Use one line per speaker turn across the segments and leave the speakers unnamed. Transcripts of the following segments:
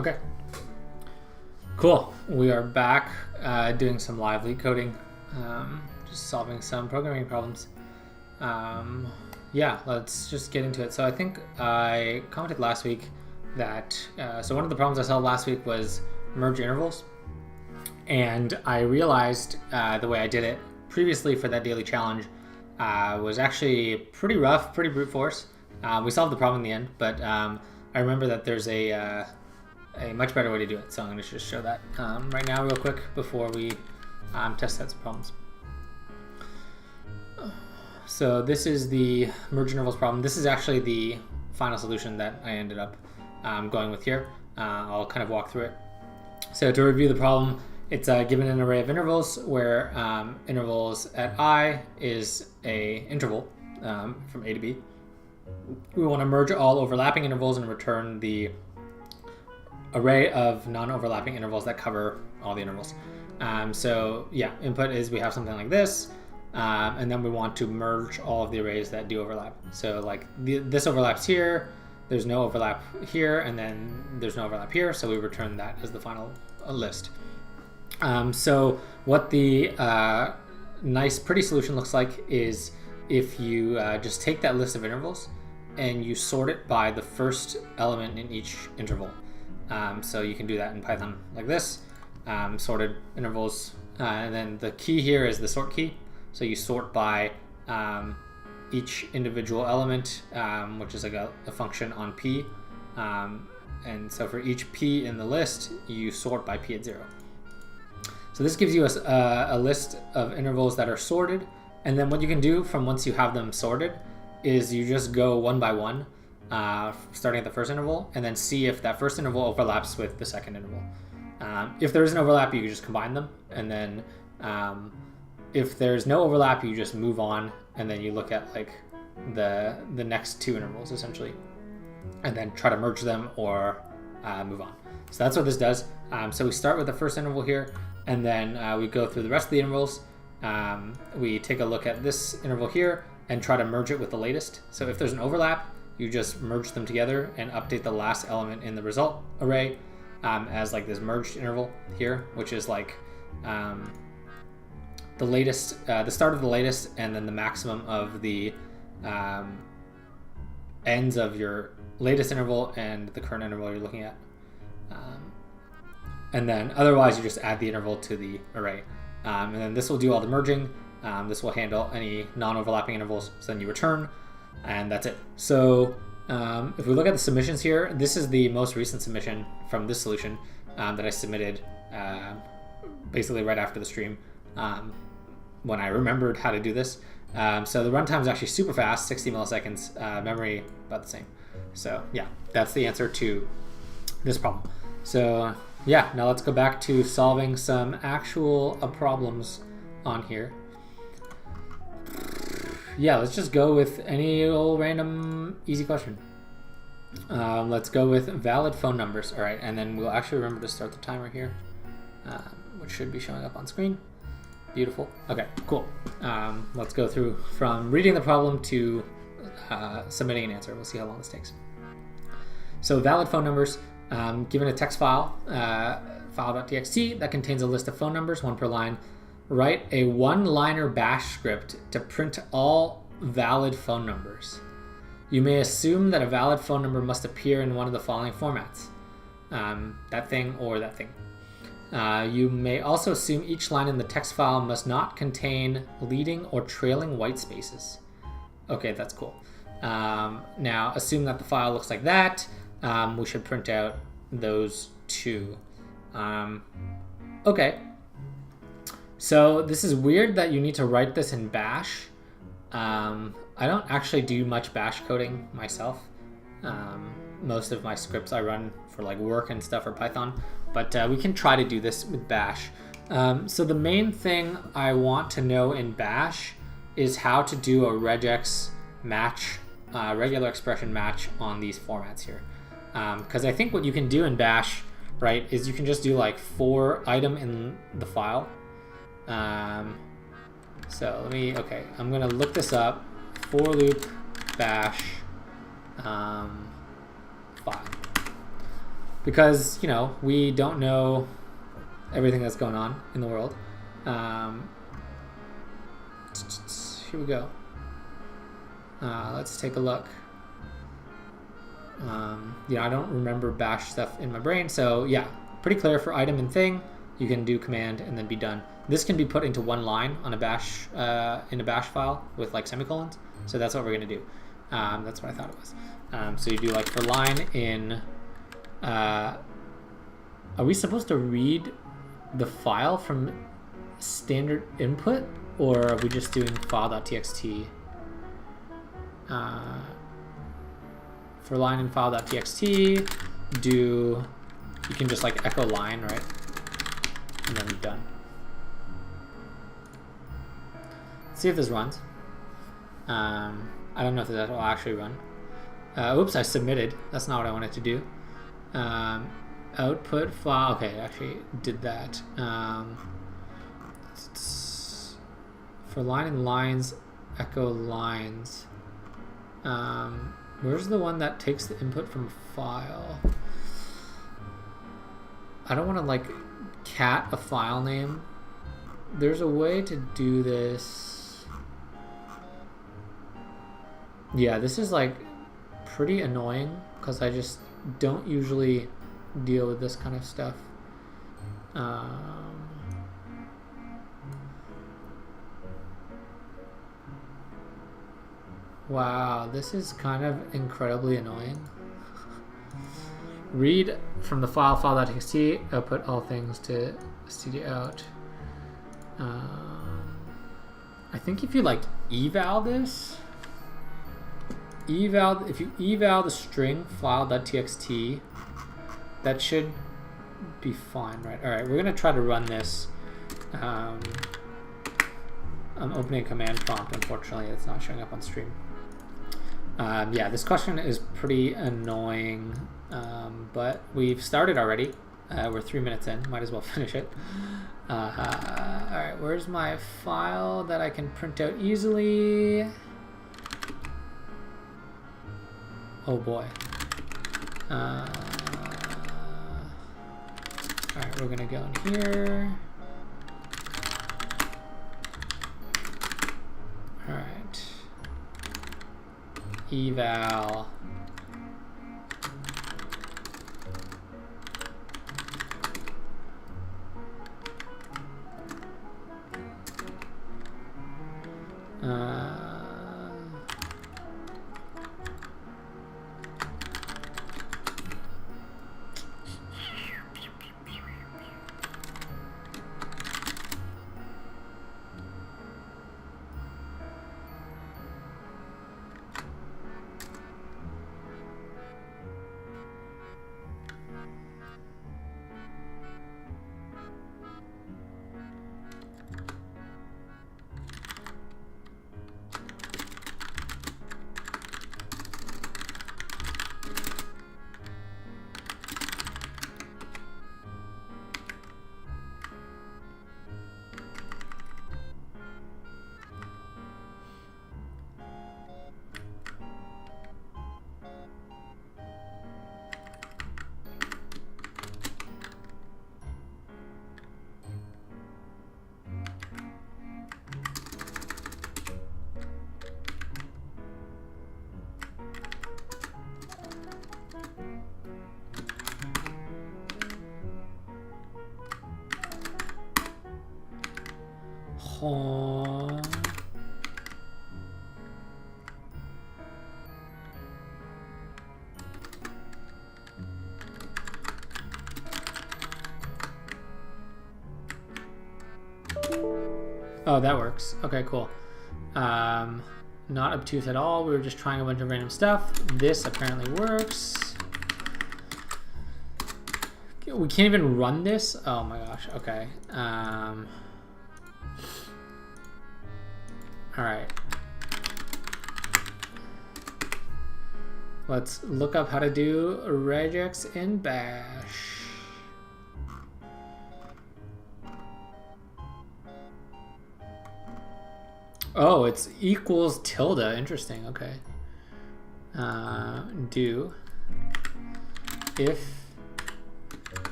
Okay. Cool. We are back doing some live LeetCoding, just solving some programming problems. Yeah, let's just get into it. So I think I commented last week that, so one of the problems I solved last week was merge intervals. And I realized the way I did it previously for that daily challenge was actually pretty rough, pretty brute force. We solved the problem in the end, but I remember that there's a much better way to do it. So I'm going to just show that right now real quick before we test out some problems. So this is the merge intervals problem. This is actually the final solution that I ended up going with here. I'll kind of walk through it. So to review the problem, it's given an array of intervals where intervals at I is a interval from A to B. We want to merge all overlapping intervals and return the array of non-overlapping intervals that cover all the intervals. So yeah, input is we have something like this, and then we want to merge all of the arrays that do overlap. So like this overlaps here, there's no overlap here, and then there's no overlap here, so we return that as the final list. So what the nice pretty solution looks like is if you just take that list of intervals and you sort it by the first element in each interval. So you can do that in Python like this, sorted intervals, and then the key here is the sort key. So you sort by each individual element, which is like a function on P. And so for each P in the list, you sort by P at 0. So this gives you a list of intervals that are sorted. And then what you can do from once you have them sorted is you just go one by one, starting at the first interval, and then see if that first interval overlaps with the second interval. If there is an overlap, you can just combine them. And then if there's no overlap, you just move on, and then you look at like the next two intervals essentially, and then try to merge them or move on. So that's what this does. So we start with the first interval here, and then we go through the rest of the intervals. We take a look at this interval here and try to merge it with the latest. So if there's an overlap, you just merge them together and update the last element in the result array as like this merged interval here, which is like the latest, the start of the latest, and then the maximum of the ends of your latest interval and the current interval you're looking at. And then otherwise you just add the interval to the array. And then this will do all the merging. This will handle any non-overlapping intervals. So then you return, and that's it. So if we look at the submissions here, this is the most recent submission from this solution that I submitted basically right after the stream when I remembered how to do this. So the runtime is actually super fast, 60 milliseconds, memory about the same. So yeah, that's the answer to this problem. So yeah, now let's go back to solving some actual problems on here. Yeah, let's just go with any old random easy question. Let's go with valid phone numbers. All right, and then we'll actually remember to start the timer here, which should be showing up on screen. Beautiful. Okay, cool. Let's go through from reading the problem to submitting an answer. We'll see how long this takes. So valid phone numbers, given a text file, file.txt that contains a list of phone numbers, one per line. Write a one-liner bash script to print all valid phone numbers. You may assume that a valid phone number must appear in one of the following formats, that thing or that thing. You may also assume each line in the text file must not contain leading or trailing white spaces. Okay, that's cool. Now, assume that the file looks like that. We should print out those two. Okay. So this is weird that you need to write this in bash. I don't actually do much bash coding myself. Most of my scripts I run for like work and stuff or Python, but we can try to do this with bash. So the main thing I want to know in bash is how to do a regex match, regular expression match on these formats here. Because I think what you can do in bash, right, is you can just do like for item in the file. So okay, I'm gonna look this up. For loop bash file. because, you know, we don't know everything that's going on in the world. Here we go. Let's take a look. You know, I don't remember bash stuff in my brain, so yeah, pretty clear for item and thing. You can do command and then be done. This can be put into one line on a bash in a bash file with like semicolons. So that's what we're gonna do. That's what I thought it was. So you do like for line in. Are we supposed to read the file from standard input, or are we just doing file.txt? For line in file.txt, you can just like echo line, right? And then you're done. Let's see if this runs. I don't know if that will actually run. Oops, I submitted. That's not what I wanted to do. Output file. Okay, I actually did that. For line and lines, echo lines. Where's the one that takes the input from a file? I don't want to like cat a file name. There's a way to do this. Yeah, this is like pretty annoying because I just don't usually deal with this kind of stuff. Wow, this is kind of incredibly annoying. Read from the file.txt, output all things to std out. I think if you like eval this, if you eval the string file.txt, that should be fine, right? All right, we're gonna try to run this. I'm opening a command prompt. Unfortunately, it's not showing up on stream. Yeah, this question is pretty annoying, but we've started already. We're 3 minutes in. Might as well finish it. All right, where's my file that I can print out easily? Oh boy. All right, we're gonna go in here. All right. Eval. Oh, that works. Okay, cool. Not obtuse at all. We were just trying a bunch of random stuff. This apparently works. We can't even run this. Oh my gosh. Okay. All right. Let's look up how to do regex in bash. Oh, it's equals tilde. Interesting. Okay. Do if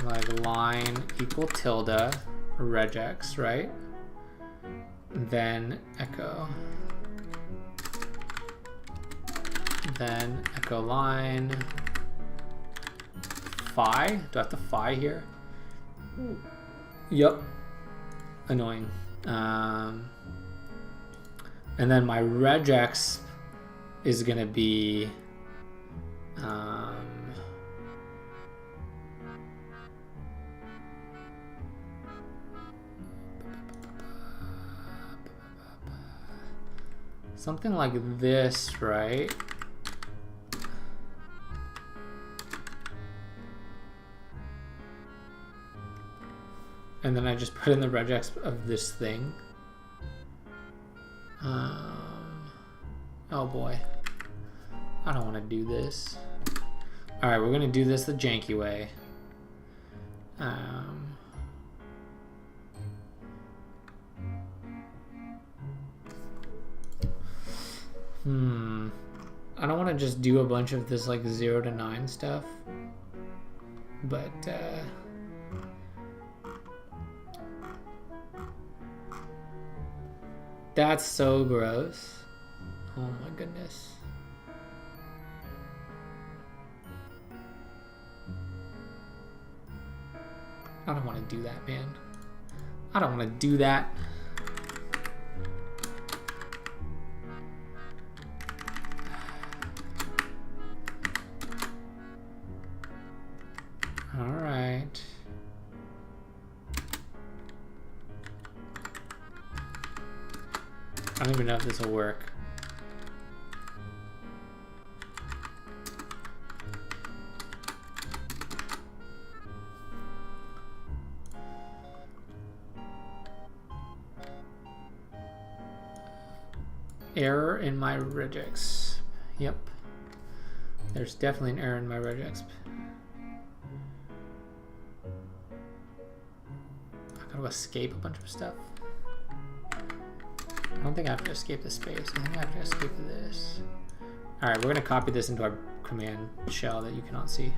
like line equal tilde regex, right? Then echo. Then echo line phi. Do I have to phi here? Yup. Annoying. And then my regex is gonna be something like this, right? And then I just put in the regex of this thing. Oh boy. I don't want to do this. Alright, we're going to do this the janky way. I don't want to just do a bunch of this like 0 to 9 stuff. But, that's so gross. Oh my goodness. I don't want to do that, man. I don't want to do that. All right. I don't even know if this will work. Error in my regex. Yep. There's definitely an error in my regex. I gotta escape a bunch of stuff. I don't think I have to escape the space. I think I have to escape this. Alright, we're gonna copy this into our command shell that you cannot see.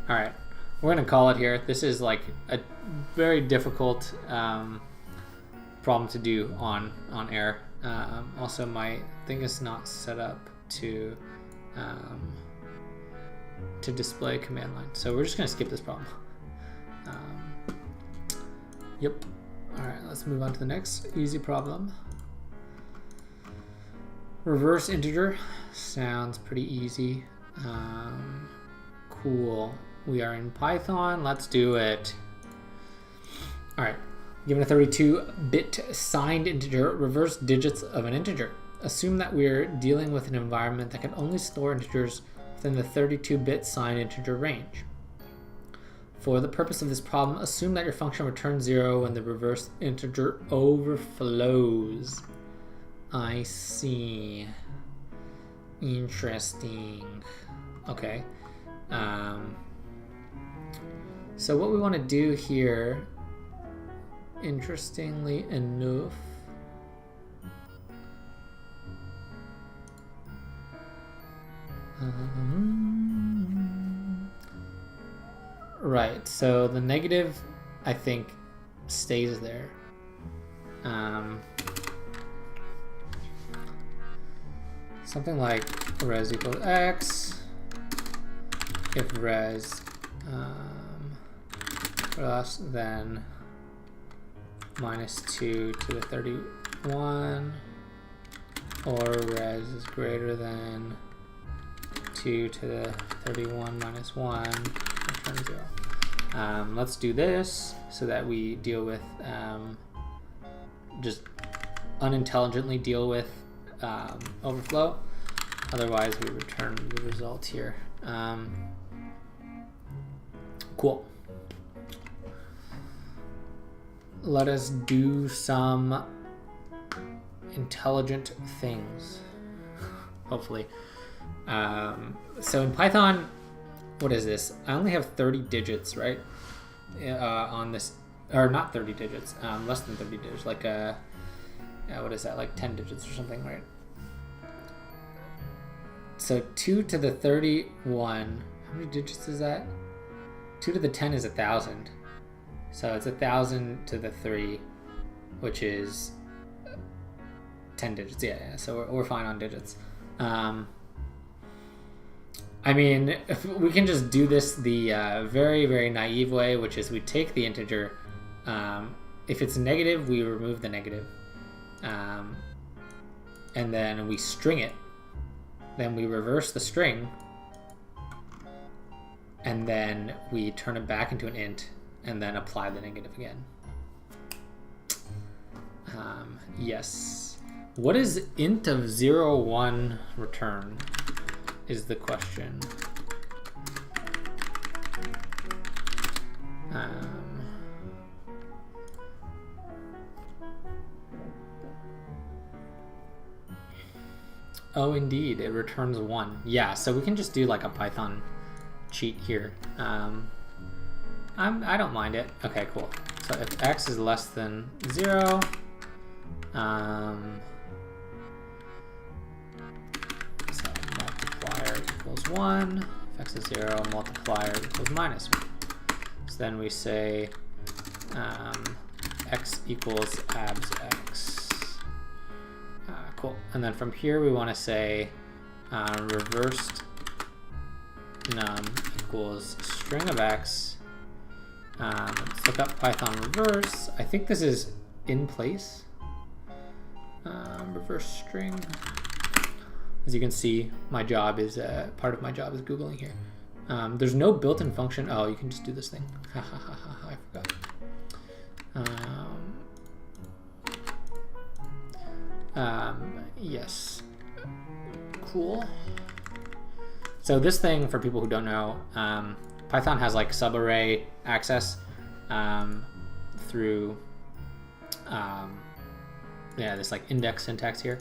All right, we're gonna call it here. This is like a very difficult problem to do on air. Also, my thing is not set up to display command line, so we're just gonna skip this problem. Yep. All right, let's move on to the next easy problem. Reverse integer sounds pretty easy. Cool. We are in Python. Let's do it. All right. Given a 32-bit signed integer, reverse digits of an integer. Assume that we're dealing with an environment that can only store integers within the 32-bit signed integer range. For the purpose of this problem, assume that your function returns 0 when the reverse integer overflows. I see. Interesting. Okay. So what we want to do here, interestingly enough, right, so the negative, I think, stays there. something like res equals x if res less than -2 to the 31, or res is greater than 2 to the 31 minus 1, return 0. Let's do this so that we deal with, just unintelligently deal with overflow. Otherwise, we return the result here. Cool. Let us do some intelligent things, hopefully. So in Python, what is this? I only have 30 digits, right? On this, or not 30 digits, less than 30 digits, like what is that, like 10 digits or something, right? So 2 to the 31, how many digits is that? 2 to the 10 is 1,000. So it's 1,000 to the 3, which is 10 digits. Yeah. So we're fine on digits. I mean, if we can just do this the very, very naive way, which is we take the integer. If it's negative, we remove the negative. And then we string it. Then we reverse the string. And then we turn it back into an int. And then apply the negative again. Yes. What is int of 0, 1 return is the question. Oh, indeed, it returns 1. Yeah, so we can just do like a Python cheat here. I don't mind it. Okay, cool. So if x is less than 0, so multiplier equals 1. If x is 0, multiplier equals -1. So then we say x equals abs x. Cool. And then from here we want to say reversed num equals string of x. Let's look up Python reverse. I think this is in place. Reverse string. As you can see, my job is part of my job is Googling here. There's no built-in function. Oh, you can just do this thing. I forgot. Yes. Cool. So this thing, for people who don't know, Python has like subarray access through this like index syntax here.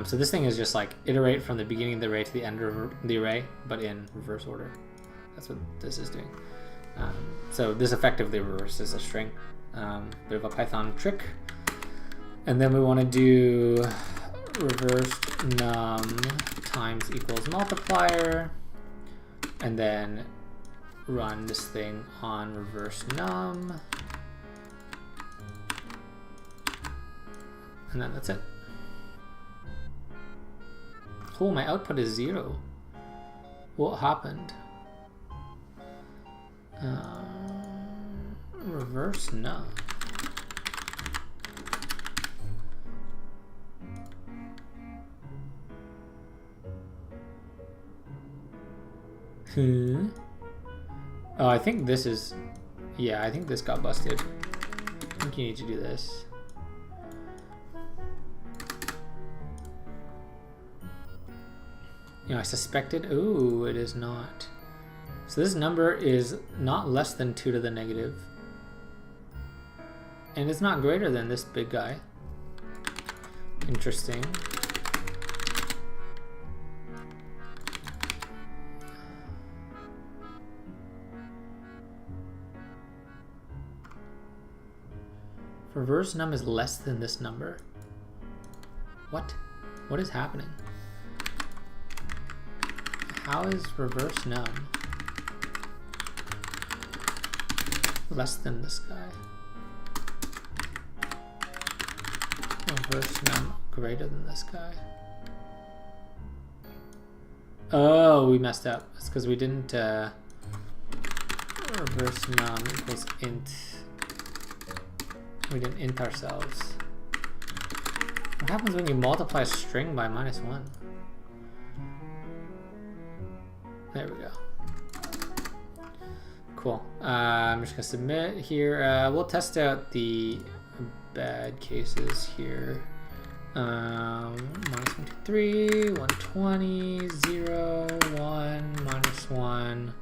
So this thing is just like iterate from the beginning of the array to the end of the array, but in reverse order. That's what this is doing. So this effectively reverses a string. Bit of a Python trick. And then we want to do reversed num times equals multiplier, and then run this thing on reverse num, and then that's it. Oh, my output is 0. What happened? Reverse num. Oh, I think this is, yeah, I think this got busted. I think you need to do this. I suspected, ooh, it is not. So this number is not less than 2 to the negative. And it's not greater than this big guy. Interesting. Reverse num is less than this number. What? What is happening? How is reverse num less than this guy? Reverse num greater than this guy? Oh, we messed up. It's because we didn't reverse num equals int. We didn't int ourselves. What happens when you multiply a string by -1? There we go. Cool. I'm just gonna submit here. We'll test out the bad cases here. -123, 120, 0, 1, -1,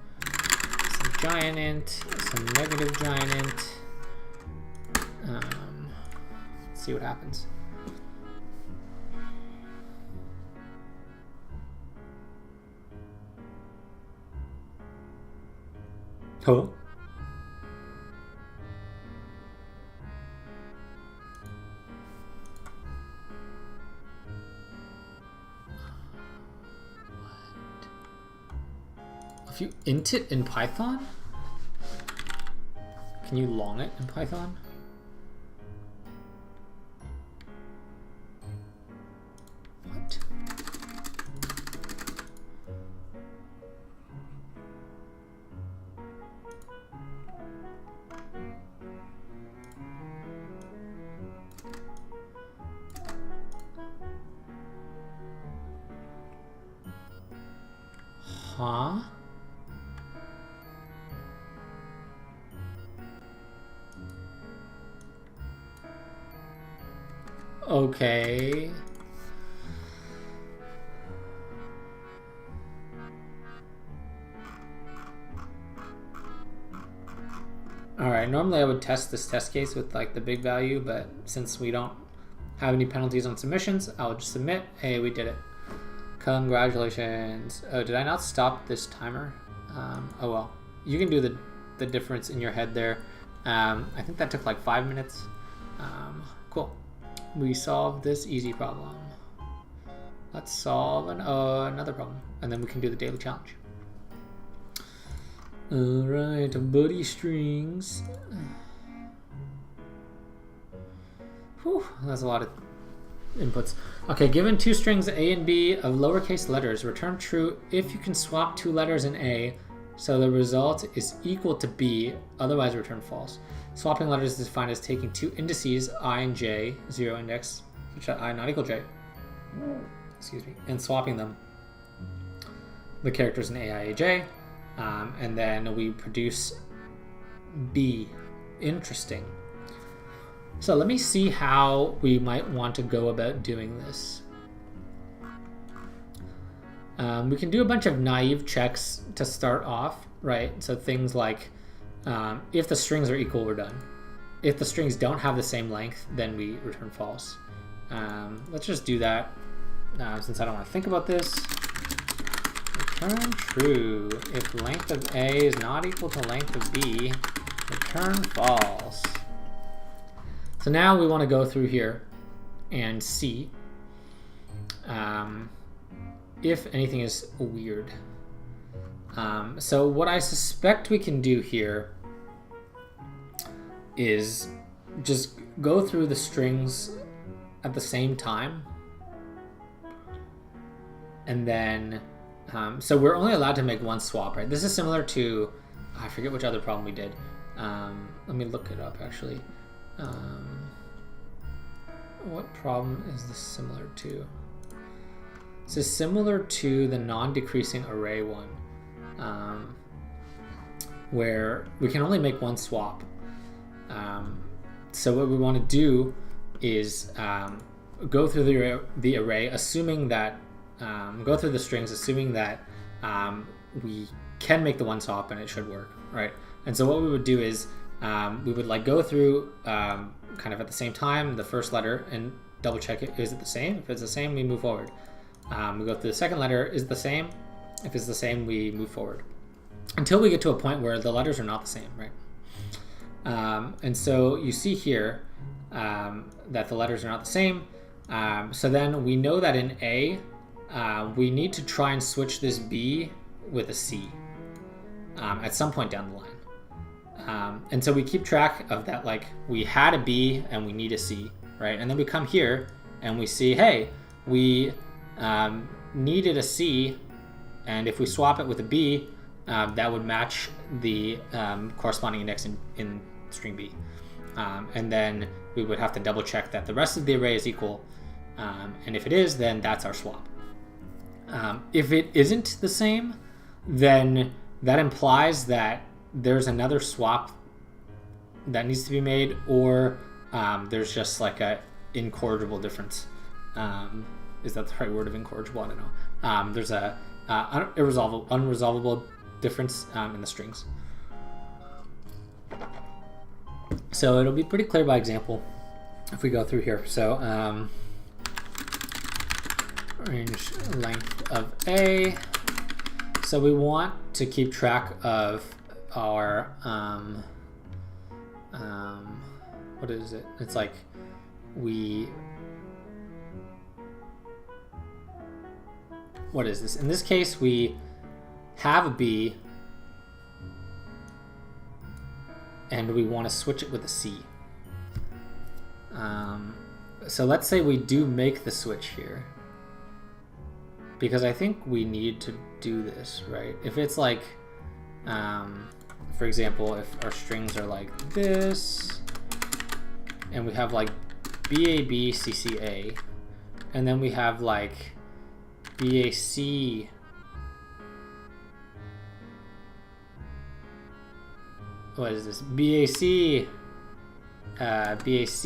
some giant int, some negative giant int. Let's see what happens. Oh. If you int it in Python, can you long it in Python? What? Huh? Okay. All right, normally I would test this test case with like the big value, but since we don't have any penalties on submissions, I'll just submit. Hey, we did it. Congratulations. Oh, did I not stop this timer? Oh well. You can do the difference in your head there. I think that took like 5 minutes. Cool. We solved this easy problem. Let's solve another problem, and then we can do the daily challenge. All right, buddy strings. Whew, that's a lot of inputs. Okay, given two strings A and B of lowercase letters, return true if you can swap two letters in A so the result is equal to B, otherwise return false. Swapping letters is defined as taking two indices, I and J, 0 index, which are I not equal J, excuse me, and swapping them, the characters in A, I, A, J, and then we produce B. Interesting. So let me see how we might want to go about doing this. We can do a bunch of naive checks to start off, right? So things like if the strings are equal, we're done. If the strings don't have the same length, then we return false. Let's just do that since I don't want to think about this. Return true. If length of A is not equal to length of B, return false. So now we want to go through here and see if anything is weird. So what I suspect we can do here is just go through the strings at the same time. And then, so we're only allowed to make one swap, right? This is similar to, I forget which other problem we did. Let me look it up actually. What problem is this similar to? This is similar to the non-decreasing array one, where we can only make one swap. So what we want to do is go through the array, assuming that go through the strings, assuming that we can make the one swap and it should work, right? And so what we would do is we would like go through kind of at the same time the first letter and double check it. Is it the same? If it's the same, we move forward. We go through the second letter. Is it the same? If it's the same, we move forward until we get to a point where the letters are not the same, right? And so you see here that the letters are not the same. So then we know that in A, we need to try and switch this B with a C at some point down the line. And so we keep track of that, like we had a B and we need a C, right? And then we come here and we see, hey, we needed a C And if we swap it with a B, that would match the corresponding index in string B. And then we would have to double check that the rest of the array is equal. And if it is, then that's our swap. If it isn't the same, then that implies that there's another swap that needs to be made, or there's just like a incorrigible difference. Is that the right word of incorrigible? I don't know. There's a unresolvable difference in the strings. So it'll be pretty clear by example if we go through here. So range length of A. So we want to keep track of our what is it? It's like what is this? In this case, we have a B and we want to switch it with a C. So let's say we do make the switch here, because I think we need to do this, right? If it's like, for example, if our strings are like this, and we have like BAB CCA, and then we have like BAC what is this? BAC BAC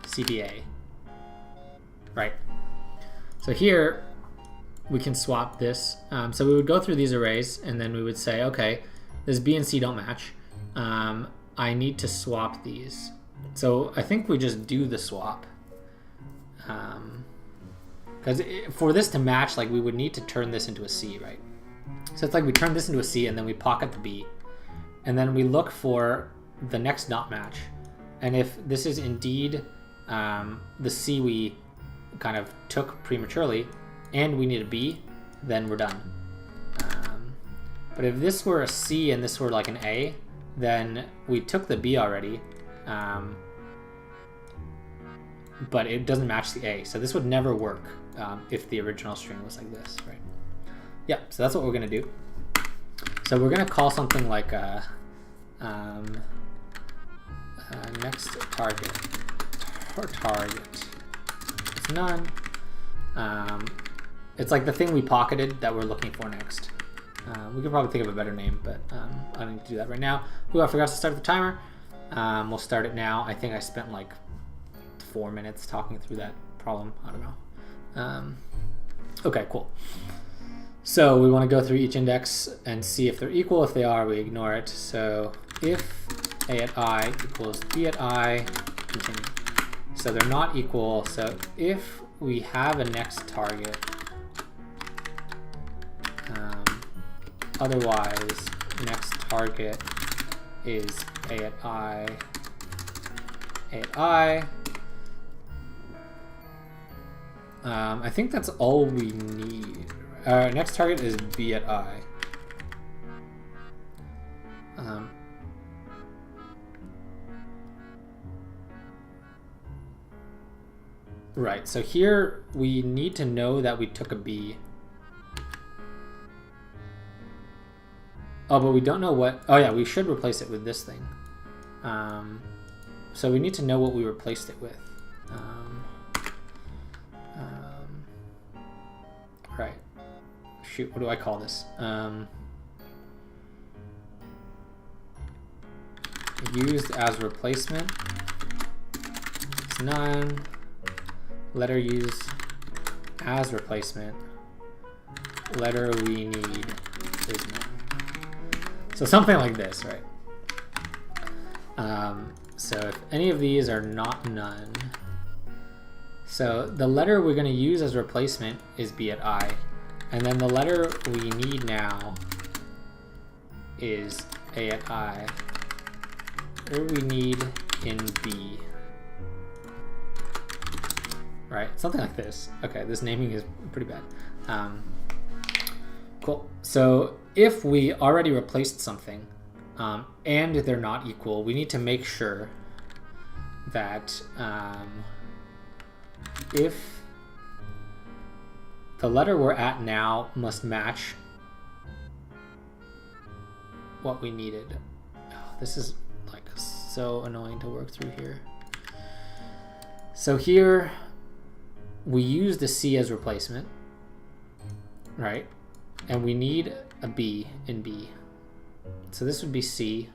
CBA, right? So here we can swap this. So we would go through these arrays and then we would say, okay, this B and C don't match. I need to swap these. So I think we just do the swap. Because for this to match, like we would need to turn this into a C, right? So it's like we turn this into a C and then we pocket the B. And then we look for the next not match. And if this is indeed the C we kind of took prematurely and we need a B, then we're done. But if this were a C and this were like an A, then we took the B already, but it doesn't match the A. So this would never work if the original string was like this, right? Yeah, so that's what we're gonna do. So we're gonna call something like next target, it's none. It's like the thing we pocketed that we're looking for next. We could probably think of a better name, but I don't need to do that right now. Ooh, I forgot to start the timer. We'll start it now. I think I spent like 4 minutes talking through that problem. I don't know. Okay, cool. So we want to go through each index and see if they're equal. If they are, we ignore it. So if A at I equals B at I, continue. So they're not equal. So if we have a next target, otherwise next target is A at I, A at I. I think that's all we need. Next target is B at I. Right, so here we need to know that we took a B. Oh, but we don't know what... Oh yeah, we should replace it with this thing. So we need to know what we replaced it with. Right. Shoot, what do I call this? Used as replacement. It's none. Letter used as replacement. Letter we need is none. So something like this, right? So if any of these are not none, so the letter we're going to use as replacement is B at I, and then the letter we need now is A at I. Or we need in B. Right, something like this. Okay, this naming is pretty bad. Cool. So if we already replaced something and they're not equal, we need to make sure that if the letter we're at now must match what we needed. Oh, this is like so annoying to work through here. So here we use the C as replacement, right? And we need a B in B. So this would be C,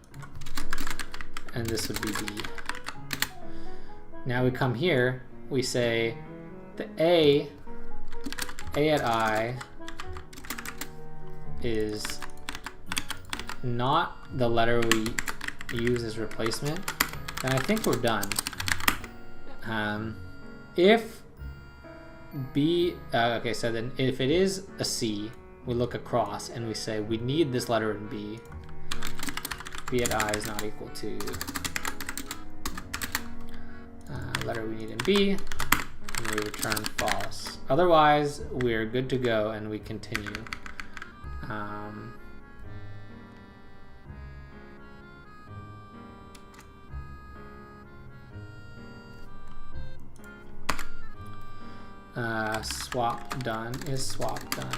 and this would be B. Now we come here, we say the A at I is not the letter we use as replacement, then I think we're done. If B, okay, so then if it is a C, we look across and we say we need this letter in B. B at I is not equal to letter we need in B, and we return false. Otherwise, we're good to go and we continue. Swap done is swap done.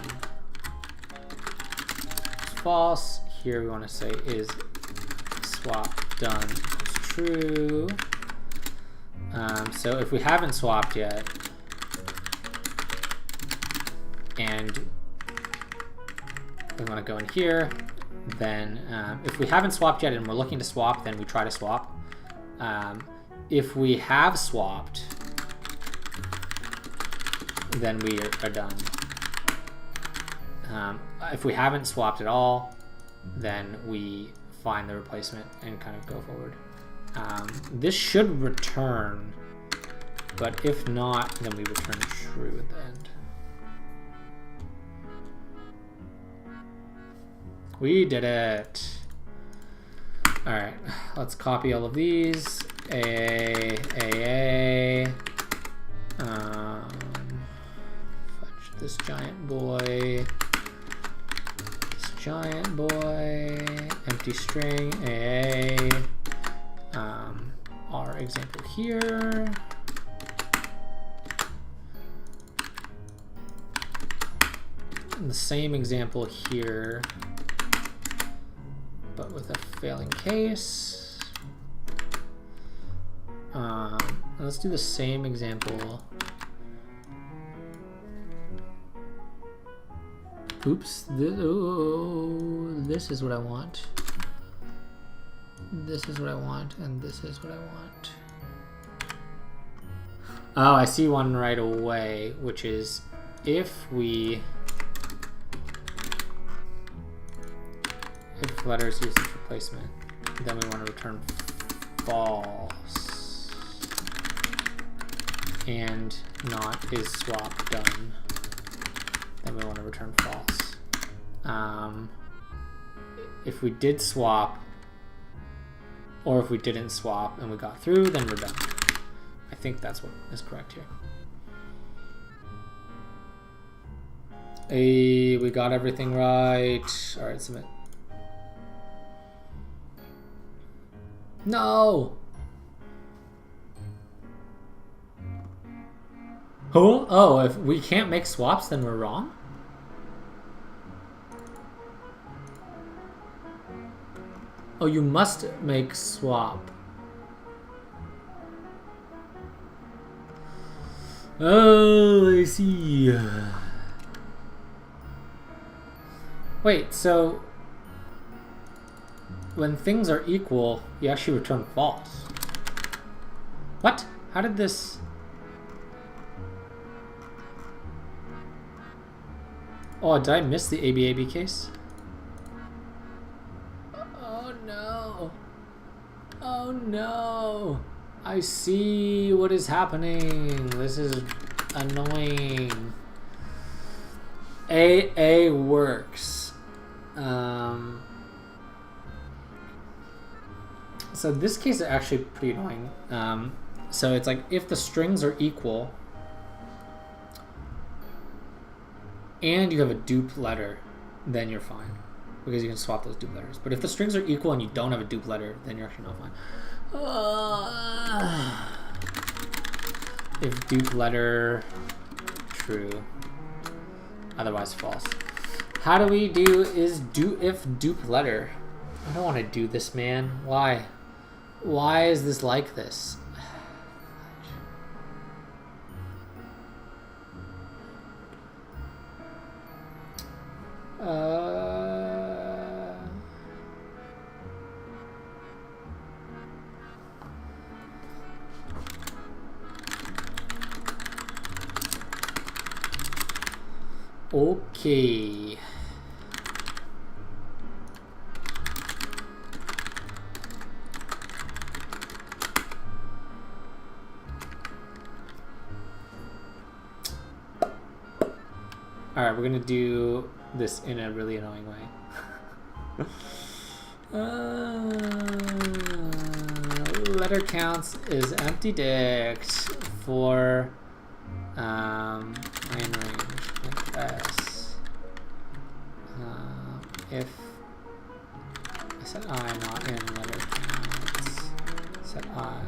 It's false. Here we want to say is swap done is true. So if we haven't swapped yet, and we want to go in here, then if we haven't swapped yet and we're looking to swap, then we try to swap. If we have swapped, then we are done. If we haven't swapped at all, then we find the replacement and kind of go forward. This should return, but if not, then we return true at the end. We did it. All right, let's copy all of these. A. Fetch this giant boy. This giant boy. Empty string. A. Our example here. And the same example here, but with a failing case. Let's do the same example. Oops, this is what I want. This is what I want, and this is what I want. Oh, I see one right away, which is if letters use this replacement, then we want to return false. And not is swap done, then we want to return false. If we did swap, or if we didn't swap and we got through, then we're done. I think that's what is correct here. Hey, we got everything right. All right, submit. No! Oh, if we can't make swaps, then we're wrong? Oh, you must make swap. Oh, I see. Wait, so when things are equal, you actually return false. What? How did this... Oh, did I miss the ABAB case? Oh no. Oh no. I see what is happening. This is annoying. AA works. So this case is actually pretty annoying. So it's like if the strings are equal and you have a dupe letter, then you're fine because you can swap those dupe letters. But if the strings are equal and you don't have a dupe letter, then you're actually not fine. If dupe letter true, otherwise false. How do we do is do if dupe letter? I don't want to do this, man. Why? Why is this like this? Okay. All right, we're gonna do this in a really annoying way. Letter counts is empty dict for in range like s. If I set I not in letter counts, set I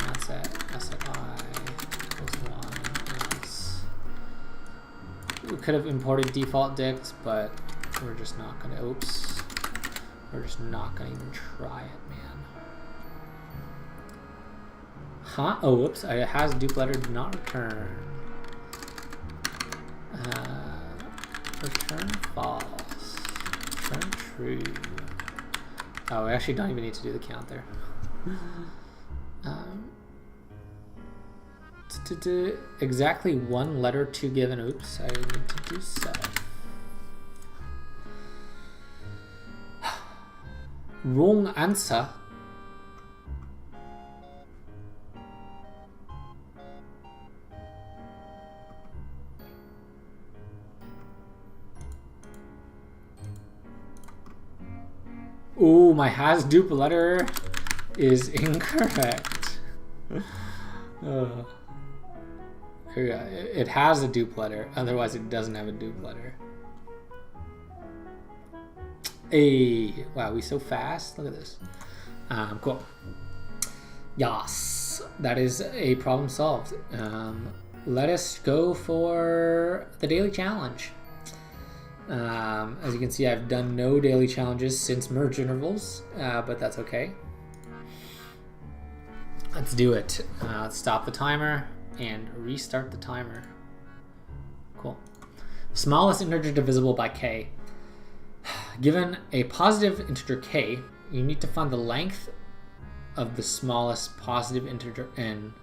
not set I set I equals 1 else. We could have imported default dict, but we're just not gonna. Oops. We're just not gonna even try it, man. Huh? Oh, whoops. It has dupe letter did not return. Return false. Return true. Oh, we actually don't even need to do the count there. To do exactly one letter to given. Oops, I need to do set. Wrong answer. Ooh, my has dupe letter is incorrect. It has a dupe letter, otherwise it doesn't have a dupe letter. Hey, wow, we so fast. Look at this. Cool. Yes, that is a problem solved. Let us go for the daily challenge. As you can see, I've done no daily challenges since merge intervals, but that's okay. Let's do it. Let's stop the timer and restart the timer. Cool. Smallest integer divisible by k. Given a positive integer k, you need to find the length of the smallest positive integer n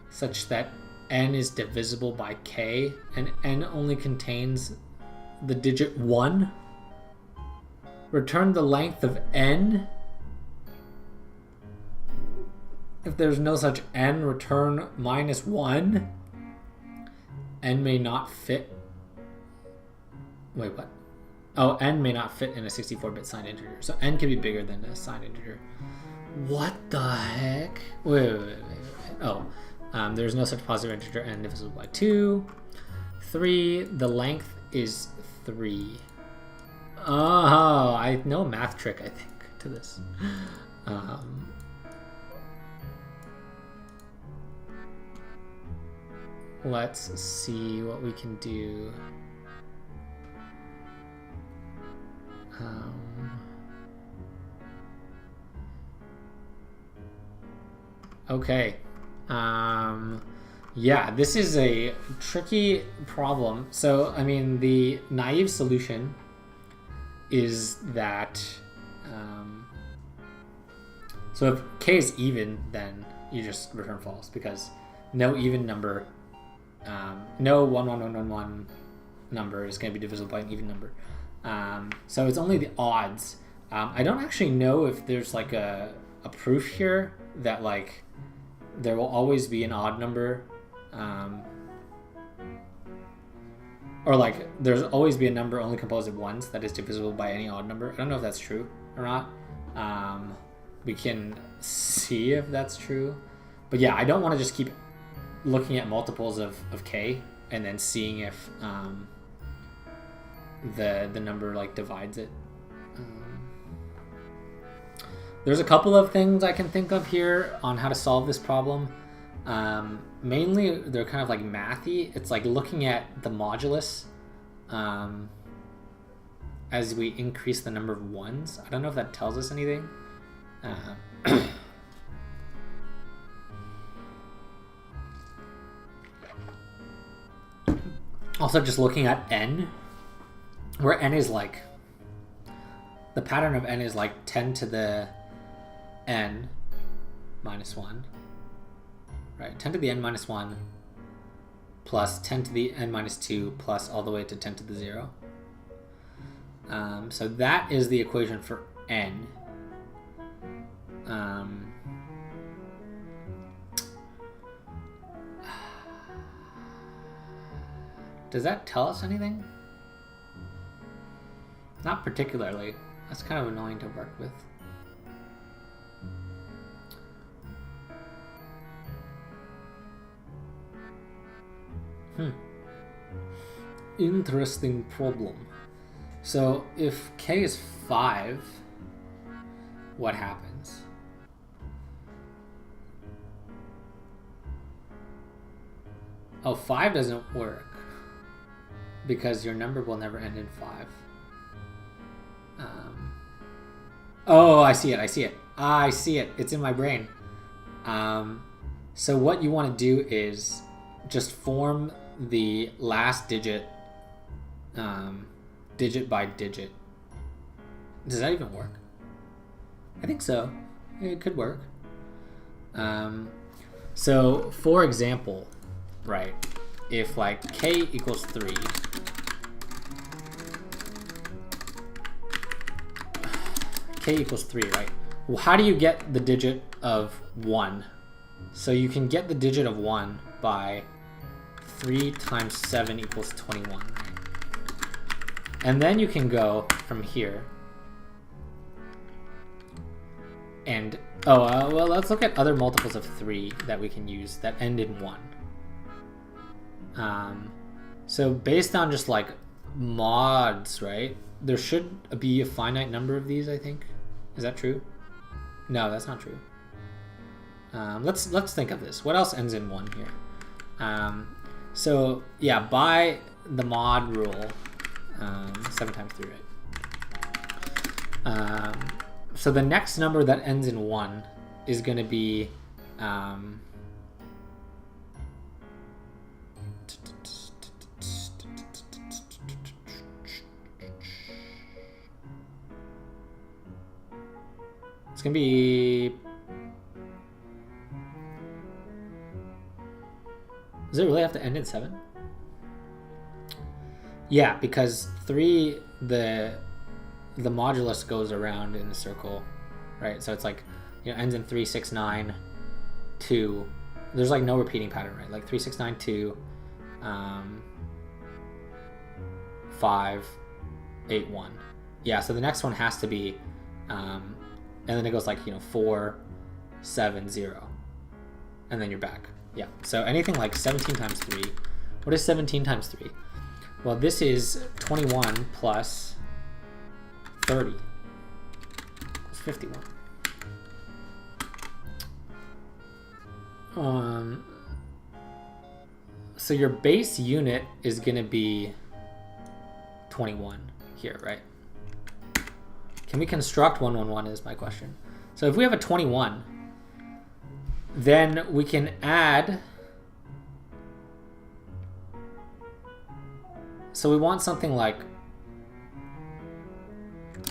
such that n is divisible by k and n only contains the digit 1. Return the length of n. If there's no such n, return -1. N may not fit. Wait, what? Oh, n may not fit in a 64-bit signed integer. So n can be bigger than a signed integer. What the heck? Wait. Oh, there's no such positive integer n divisible by 2. 3, the length is 3. Oh, I know a math trick, I think, to this. Let's see what we can do. Okay. Yeah, this is a tricky problem. So, I mean, the naive solution is that, so if k is even, then you just return false because no even number, no 11111 number is going to be divisible by an even number. So it's only the odds. I don't actually know if there's like a proof here that like there will always be an odd number, or like there's always be a number only composed of ones that is divisible by any odd number. I don't know if that's true or not. We can see if that's true, but yeah, I don't want to just keep looking at multiples of k and then seeing if the number like divides it. There's a couple of things I can think of here on how to solve this problem. Mainly, they're kind of like mathy. It's like looking at the modulus as we increase the number of ones. I don't know if that tells us anything. Also, just looking at n, where n is like, the pattern of n is like 10 to the n minus 1, right? 10 to the n minus 1 plus 10 to the n minus 2 plus all the way to 10 to the 0. So that is the equation for n. Does that tell us anything? Not particularly. That's kind of annoying to work with. Interesting problem. So if k is 5, what happens? Oh, 5 doesn't work because your number will never end in 5. Oh, I see it. It's in my brain. So what you want to do is just form the last digit digit by digit. Does that even work? I think so. It could work. So for example, right, if like k equals 3, k equals 3, right? Well, how do you get the digit of 1? So you can get the digit of 1 by 3 times 7 equals 21. And then you can go from here and, well, let's look at other multiples of 3 that we can use that end in 1. So based on just like mods, right? There should be a finite number of these, I think. Is that true? No, that's not true. Let's think of this. What else ends in 1 here? So yeah, by the mod rule, 7 times 3, right? So the next number that ends in 1 is going to be it's going to be, does it really have to end in 7? Yeah, because 3, the modulus goes around in a circle, right? So it's like, ends in 3, 6, 9, 2. There's like no repeating pattern, right? Like 3, 6, 9, 2, 5, 8, 1. Yeah, so the next one has to be, and then it goes like, 4, 7, 0. And then you're back. Yeah, so anything like 17 times 3. What is 17 times 3? Well, this is 21 plus 30. It's 51. So your base unit is going to be 21 here, right? Can we construct 111 is my question. So if we have a 21, then we can add, so we want something like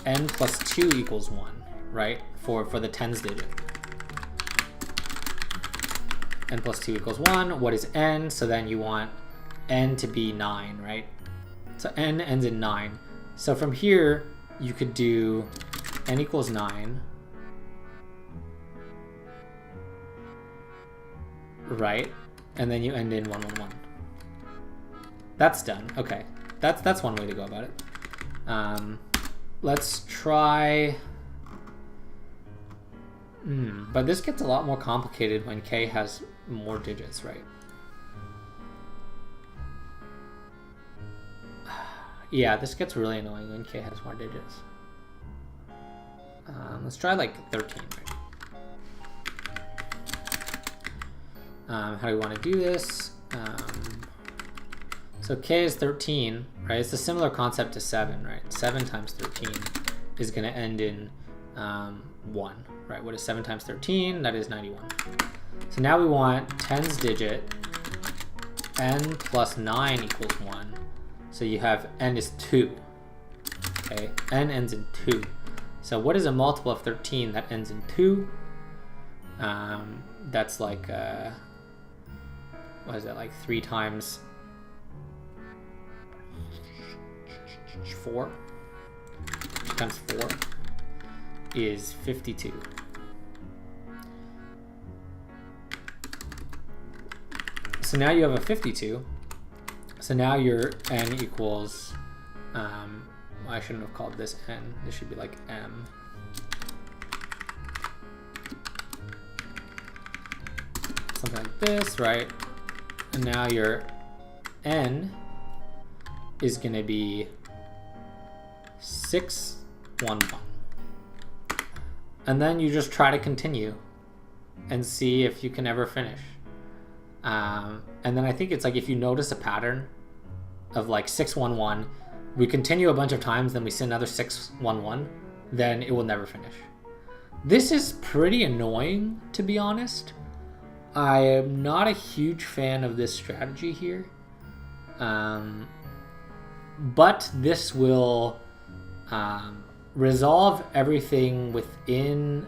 n plus 2 equals 1, right? For the tens digit. N plus 2 equals 1. What is n? So then you want n to be 9, right? So n ends in 9. So from here, you could do n equals 9, right? And then you end in 111. That's done. Okay, that's one way to go about it. Let's try. But this gets a lot more complicated when k has more digits, right? Yeah, this gets really annoying when k has more digits. Let's try like 13, How do we want to do this? So k is 13, right? It's a similar concept to 7, right? 7 times 13 is going to end in 1, right? What is 7 times 13? That is 91. So now we want 10's digit, n plus 9 equals 1. So you have n is 2, okay? N ends in 2. So what is a multiple of 13 that ends in 2? That's like, what is that, like 3 times 4? Times 4 is 52. So now you have a 52. So now your n equals, I shouldn't have called this n. This should be like m. Something like this, right? And now your n is going to be 611. And then you just try to continue and see if you can ever finish. And then I think it's like if you notice a pattern of like 611, we continue a bunch of times, then we see another 611, then it will never finish. This is pretty annoying, to be honest. I am not a huge fan of this strategy here. But this will resolve everything within,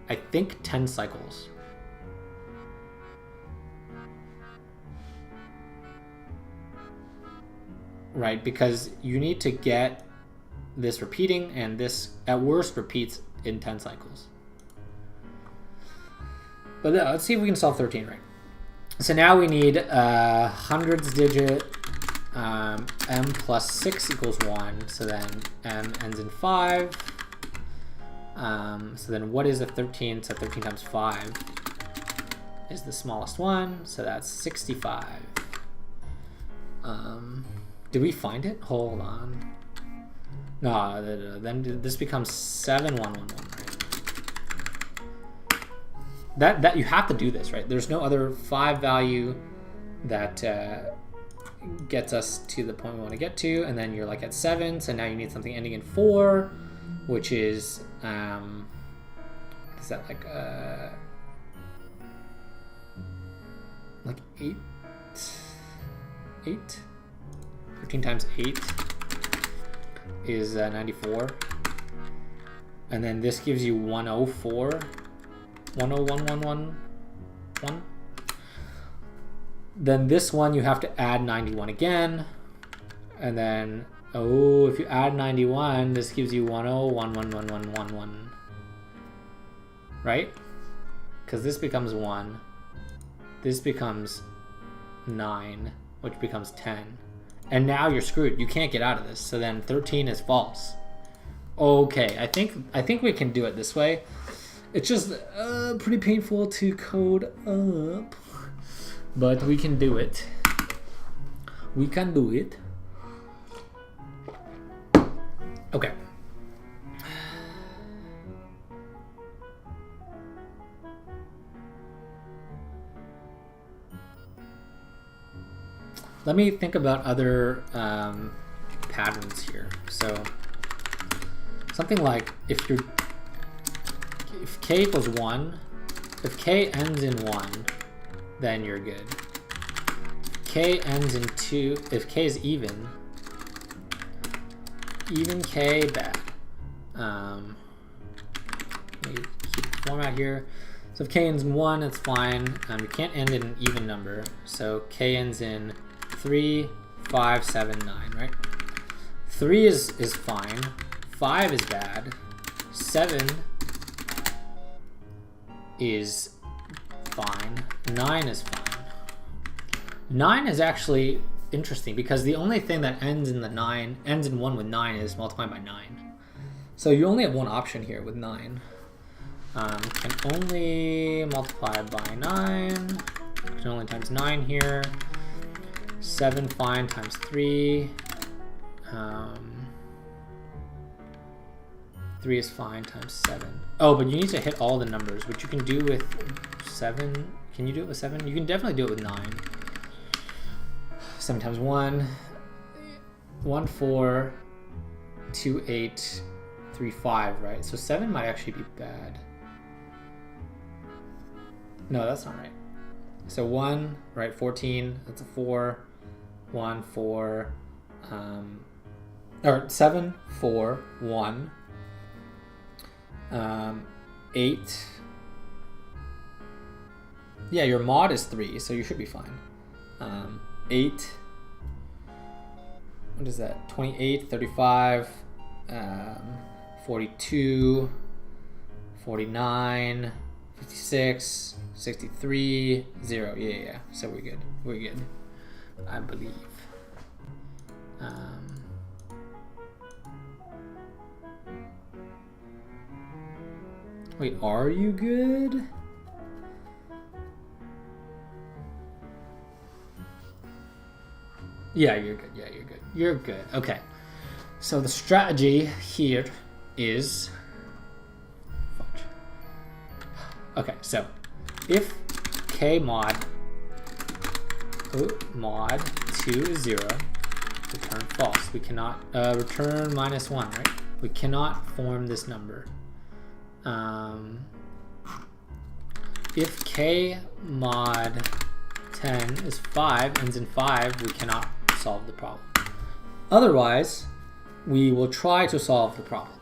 I think, 10 cycles. Right, because you need to get this repeating, and this at worst repeats in 10 cycles. But let's see if we can solve 13 right. So now we need hundreds digit, m plus 6 equals 1, so then m ends in 5. So then what is a 13? So 13 times 5 is the smallest one, so that's 65. Did we find it? Hold on. No, then this becomes 7111, right? That you have to do this, right? There's no other 5 value that gets us to the point we want to get to, and then you're like at 7, so now you need something ending in 4, which is is that like 8? 13 times 8 is 94, and then this gives you 104, 10111. Then this one you have to add 91 again, and then if you add 91, this gives you 1011111, right? Because this becomes 1, this becomes 9, which becomes 10. And now you're screwed. You can't get out of this. So then 13 is false. Okay, I think we can do it this way. It's just pretty painful to code up, but we can do it. We can do it. Okay. Let me think about other patterns here. So something like if k equals 1, if k ends in 1, then you're good. If k ends in 2, if k is even k, bad. Let me keep the format here. So if k ends in 1, it's fine. You can't end in an even number. So k ends in 3, 5, 7, 9, right? 3 is fine. 5 is bad. 7 is fine. 9 is fine. 9 is actually interesting because the only thing that ends in 1 with 9 is multiplying by 9. So you only have one option here with 9. Can only multiply by 9. Can only times 9 here. 7 fine times 3. 3 is fine times 7. Oh, but you need to hit all the numbers, which you can do with 7. You Can you do it with 7? You can definitely do it with 9. 7 times 1, 1, 4, 2, 8, 3, 5, right? So 7 might actually be bad. No, that's not right. So 1, right, 14, that's a 4, 1, 4, or 7, 4, 1, 8. Yeah, your mod is 3, so you should be fine. 8. What is that? 28, 35, 42, 49, 56, 63, 0. Yeah. So we're good. We're good. I believe. Wait, are you good? Yeah, you're good. Yeah, you're good. You're good. Okay. So the strategy here is... Okay, so if k mod to 0, return false. We cannot return -1, right? We cannot form this number. If k mod 10 is 5, ends in 5, we cannot solve the problem. Otherwise, we will try to solve the problem.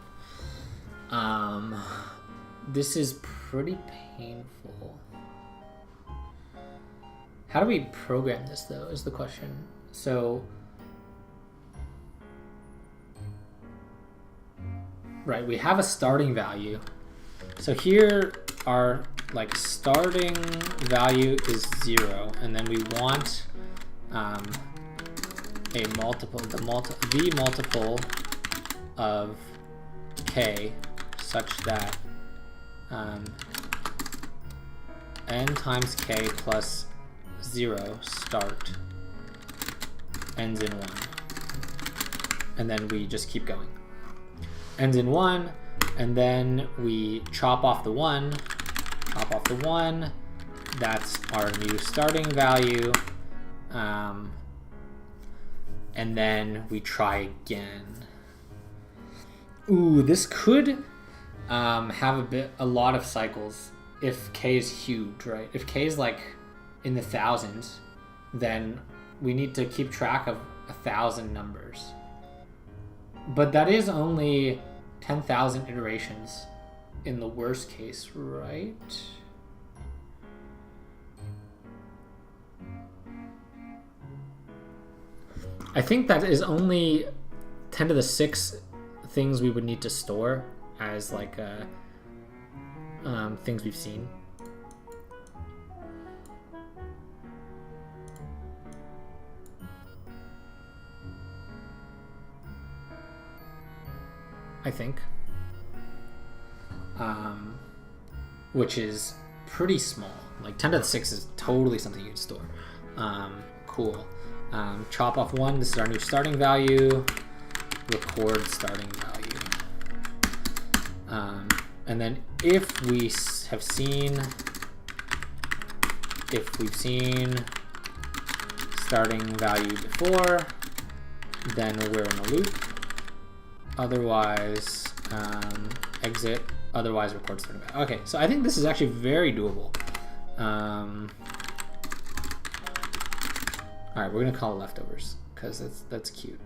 This is pretty painful. How do we program this, though, is the question. So, right, we have a starting value. So here our starting value is 0, and then we want a multiple, the multiple of k such that n times k plus 0 start ends in 1, and then we just keep going. Ends in 1, and then we chop off the 1, that's our new starting value, and then we try again. Ooh, this could have a lot of cycles if k is huge, right? If k is in the thousands, then we need to keep track of 1,000 numbers. But that is only 10,000 iterations in the worst case, right? I think that is only 10 to the 6 things we would need to store as things we've seen. I think. Which is pretty small. 10 to the 6 is totally something you'd store. Cool. Chop off 1, this is our new starting value. Record starting value. And then if we've seen starting value before, then we're in a loop. Otherwise, exit. Otherwise, record starting value. Okay, so I think this is actually very doable. All right, we're gonna call it leftovers because that's cute.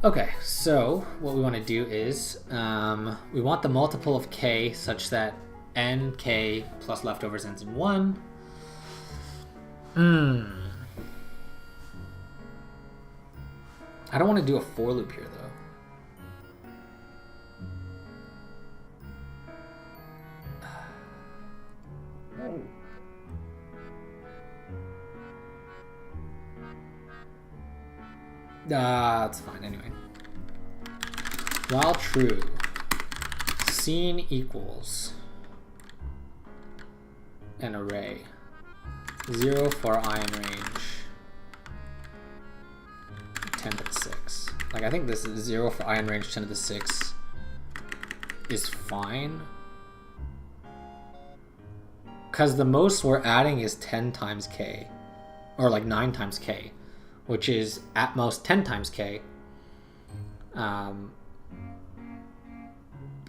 Okay, so what we want to do is we want the multiple of k such that nk plus leftovers ends in 1. I don't want to do a for loop here, though. It's fine anyway. While true, scene equals an array. 0 for I in range. 10 to the 6. Like, I think this is 0 for I in range 10 to the 6 is fine. Because the most we're adding is 10 times k. Or like 9 times k. Which is at most 10 times k.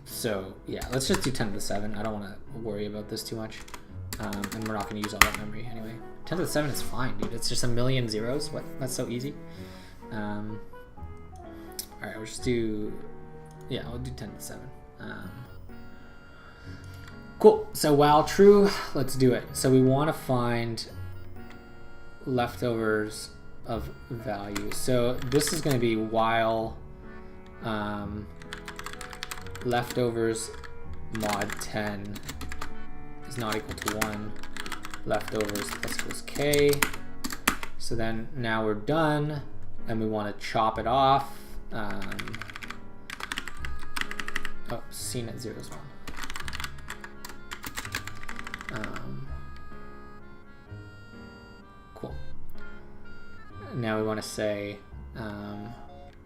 So yeah, let's just do 10 to the 7. I don't want to worry about this too much. And we're not going to use all that memory anyway. 10 to the 7 is fine, dude. It's just a million zeros. What? That's so easy. Alright, we'll just do... Yeah, we'll do 10 to the 7. Cool. So while true, let's do it. So we want to find leftovers of value. So this is going to be while leftovers mod 10 is not equal to 1, leftovers plus equals k. So then now we're done and we want to chop it off. Oh, scene at 0 is 1. Cool. Now we want to say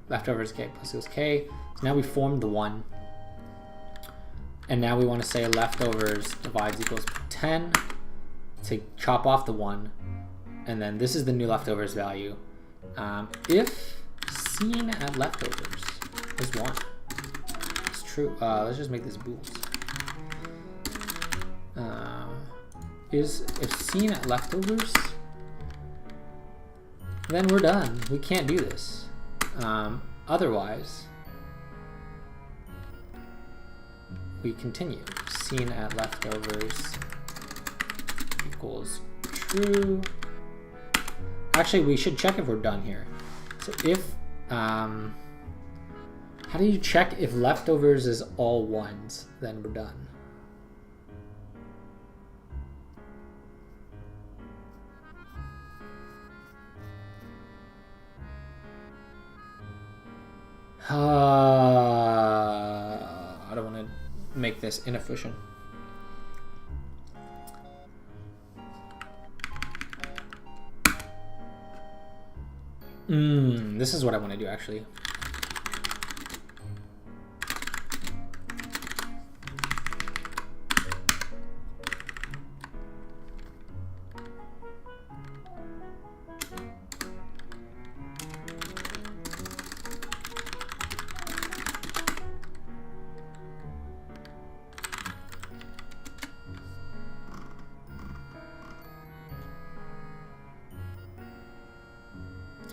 leftovers k plus equals k. So now we formed the 1. And now we want to say leftovers divides equals 10 to chop off the 1. And then this is the new leftovers value. If seen at leftovers is 1. It's true. Let's just make this bools. If seen at leftovers, then we're done. We can't do this. Otherwise, we continue. Seen at leftovers equals true. Actually, we should check if we're done here. So if, how do you check if leftovers is all 1s, then we're done? I don't want to make this inefficient. This is what I want to do actually.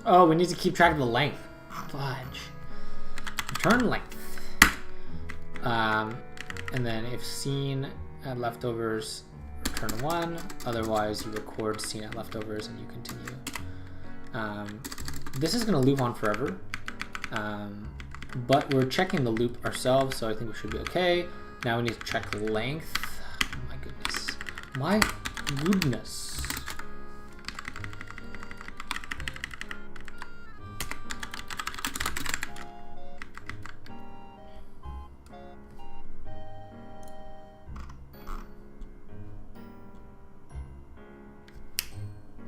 Oh, we need to keep track of the length. Fudge. Return length. And then if seen at leftovers, return 1. Otherwise, you record seen at leftovers and you continue. This is going to loop on forever. But we're checking the loop ourselves, so I think we should be okay. Now we need to check length. Oh my goodness. My goodness.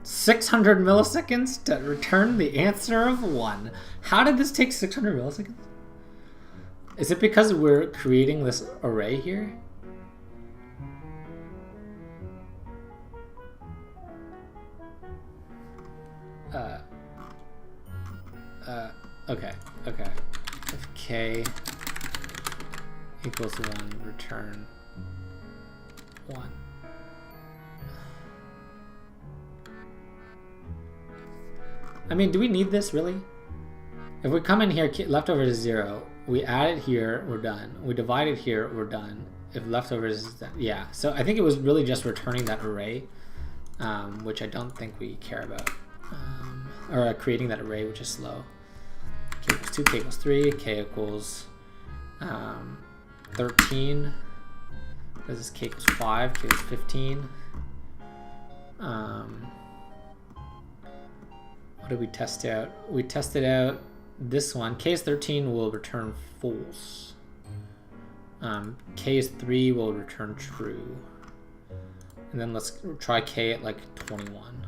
$600 milliseconds to return the answer of 1. How did this take 600 milliseconds? Is it because we're creating this array here? Okay. If k equals 1, return 1. I mean, do we need this really? If we come in here, leftovers is 0. We add it here, we're done. We divide it here, we're done. If leftovers is that, yeah. So I think it was really just returning that array, which I don't think we care about. Or creating that array, which is slow. K equals 2, k equals 3, k equals 13. This is k equals 5, k equals 15. What did we test out? We tested out this one. K is 13 will return false. K is 3 will return true. And then let's try k at like 21.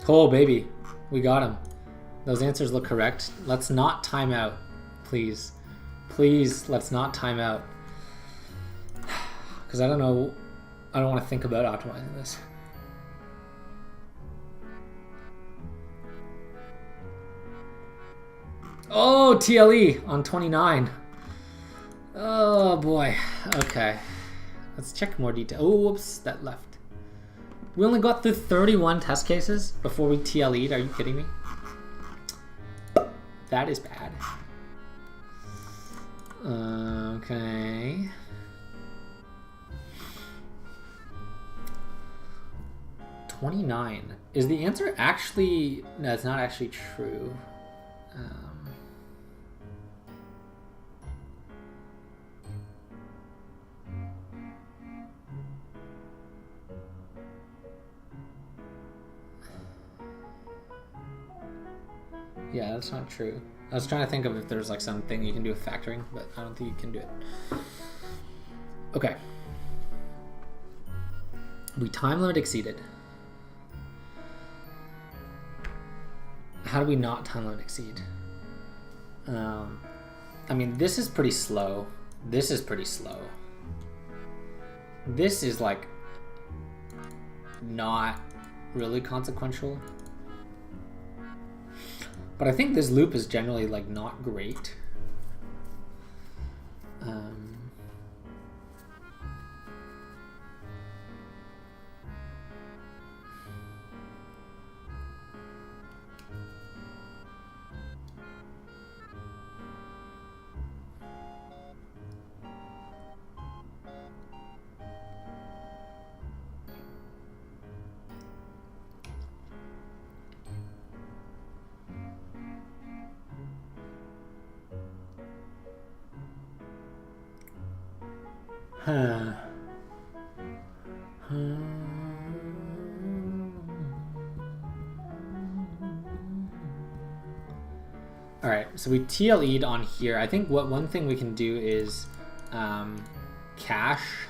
Oh, baby. We got him. Those answers look correct. Let's not time out, please. Please, let's not time out. Because I don't know. I don't want to think about optimizing this. Oh, TLE on 29. Oh, boy. Okay. Let's check more detail. Oh, whoops. That left. We only got through 31 test cases before we TLE'd. Are you kidding me? That is bad. Okay. $29. Is the answer actually... No, it's not actually true. Yeah, that's not true. I was trying to think of if there's like something you can do with factoring, but I don't think you can do it. Okay. We time limit exceeded. How do we not time limit exceed? I mean, this is pretty slow. This is pretty slow. This is like not really consequential. But I think this loop is generally like not great. All right, so we TLE'd on here. I think one thing we can do is cache.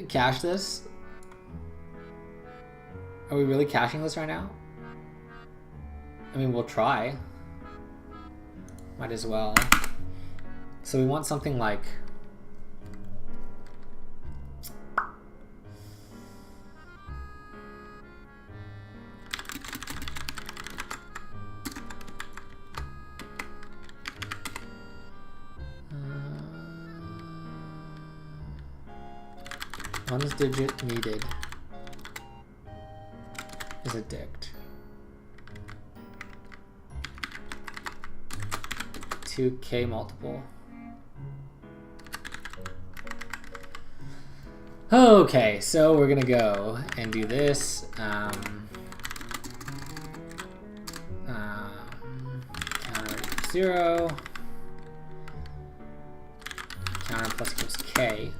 Cache this. Are we really caching this right now? I mean, we'll try. Might as well. So we want something like ones digit needed is a dict. 2k multiple. Okay, so we're gonna go and do this. Counter 0. Counter plus equals k.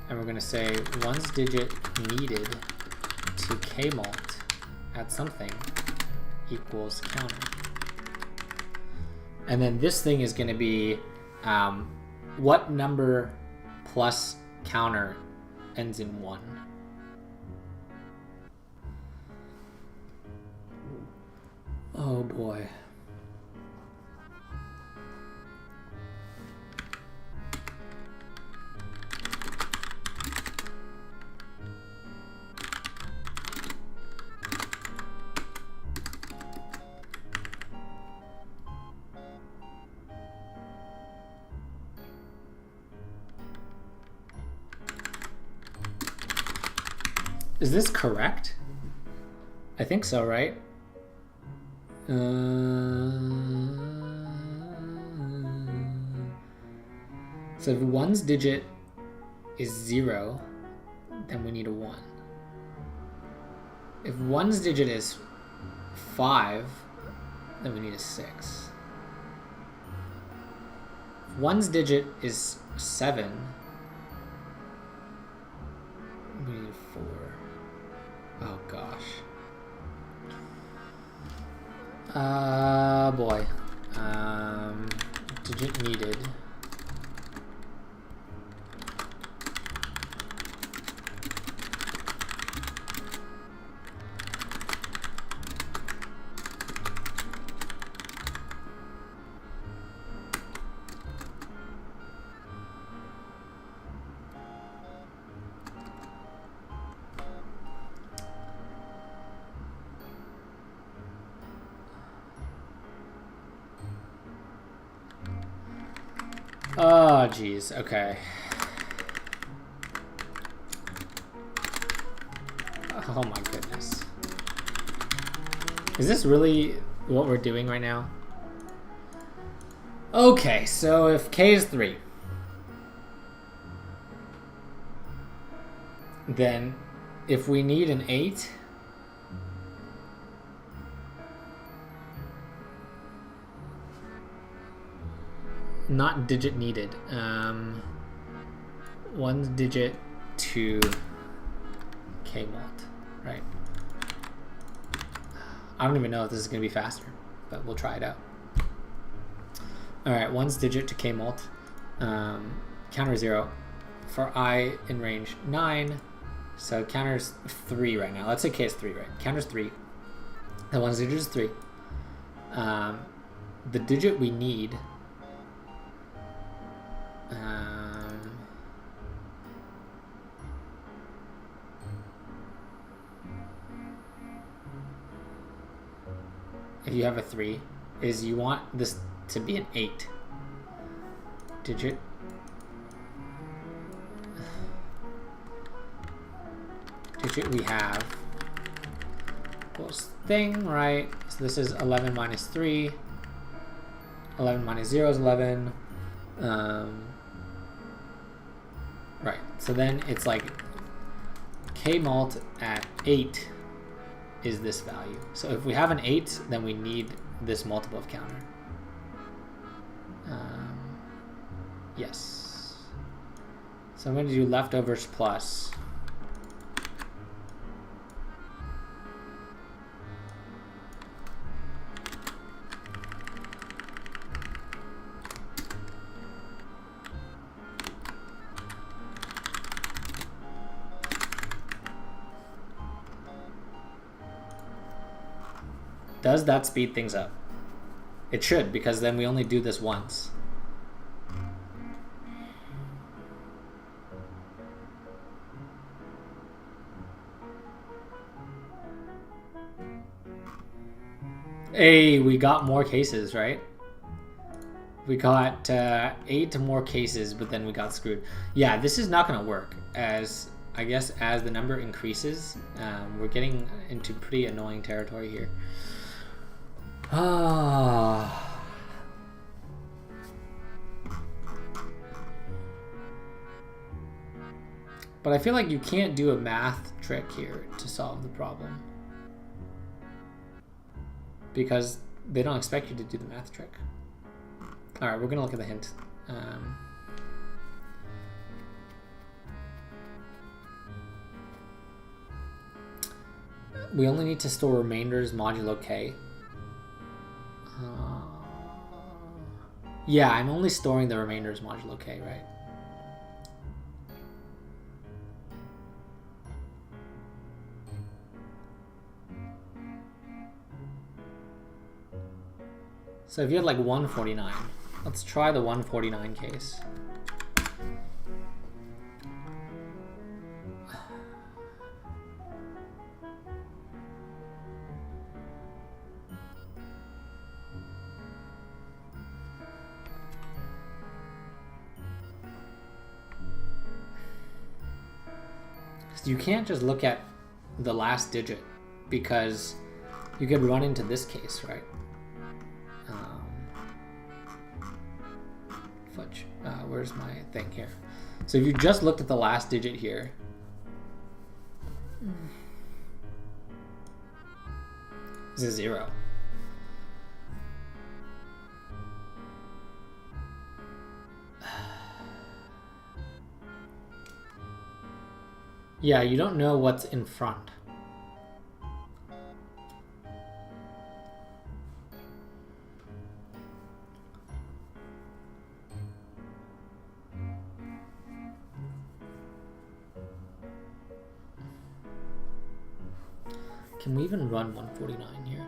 And we're gonna say ones digit needed to k mult at something equals counter. And then this thing is going to be what number plus counter ends in 1. Oh boy. Is this correct? I think so, right? So if one's digit is 0, then we need a 1. If one's digit is 5, then we need a 6. If one's digit is 7, we need 4. Oh gosh. Boy. Digit needed Oh, geez. Okay. Oh my goodness. Is this really what we're doing right now? Okay, so if k is 3, then if we need an 8, not digit needed, one digit to k mult, right? I don't even know if this is going to be faster, but we'll try it out. All right, one's digit to k mult, counter 0 for I in range 9, so counter's 3 right now. Let's say k is 3, right? Counter's 3. The one's digit is 3. The digit we need, if you have a 3, is you want this to be an 8 digit. Digit we have equals thing, right? So this is 11 minus 3. 11 minus 0 is 11. Right, so then it's like k mult at 8 is this value. So if we have an 8, then we need this multiple of counter. Yes. So I'm going to do leftovers plus. Does that speed things up? It should, because then we only do this once. Hey, we got more cases, right? We got 8 more cases, but then we got screwed. Yeah, this is not going to work. As I guess as the number increases, we're getting into pretty annoying territory here. Ah. But I feel like you can't do a math trick here to solve the problem, because they don't expect you to do the math trick. All right, we're gonna look at the hint. We only need to store remainders modulo k. Yeah, I'm only storing the remainders modulo k, right? So if you had like 149, let's try the 149 case. So you can't just look at the last digit, because you could run into this case, right? Fudge. Where's my thing here? So if you just looked at the last digit here, this is 0. Yeah, you don't know what's in front. Can we even run 149 here?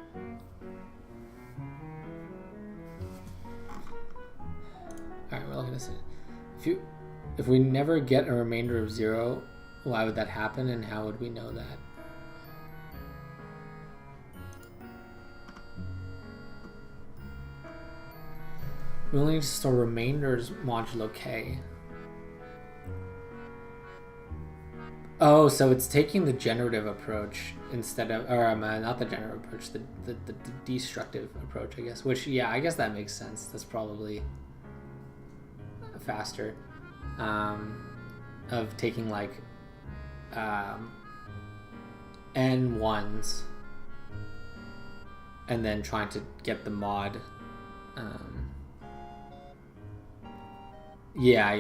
Alright, we're looking at this. If we never get a remainder of 0, why would that happen, and how would we know that? We only need to store remainders modulo k. Oh, so it's taking the generative approach instead of, or not the generative approach, the destructive approach, I guess. Which, yeah, I guess that makes sense. That's probably faster. Of taking like n ones and then trying to get the mod. Yeah.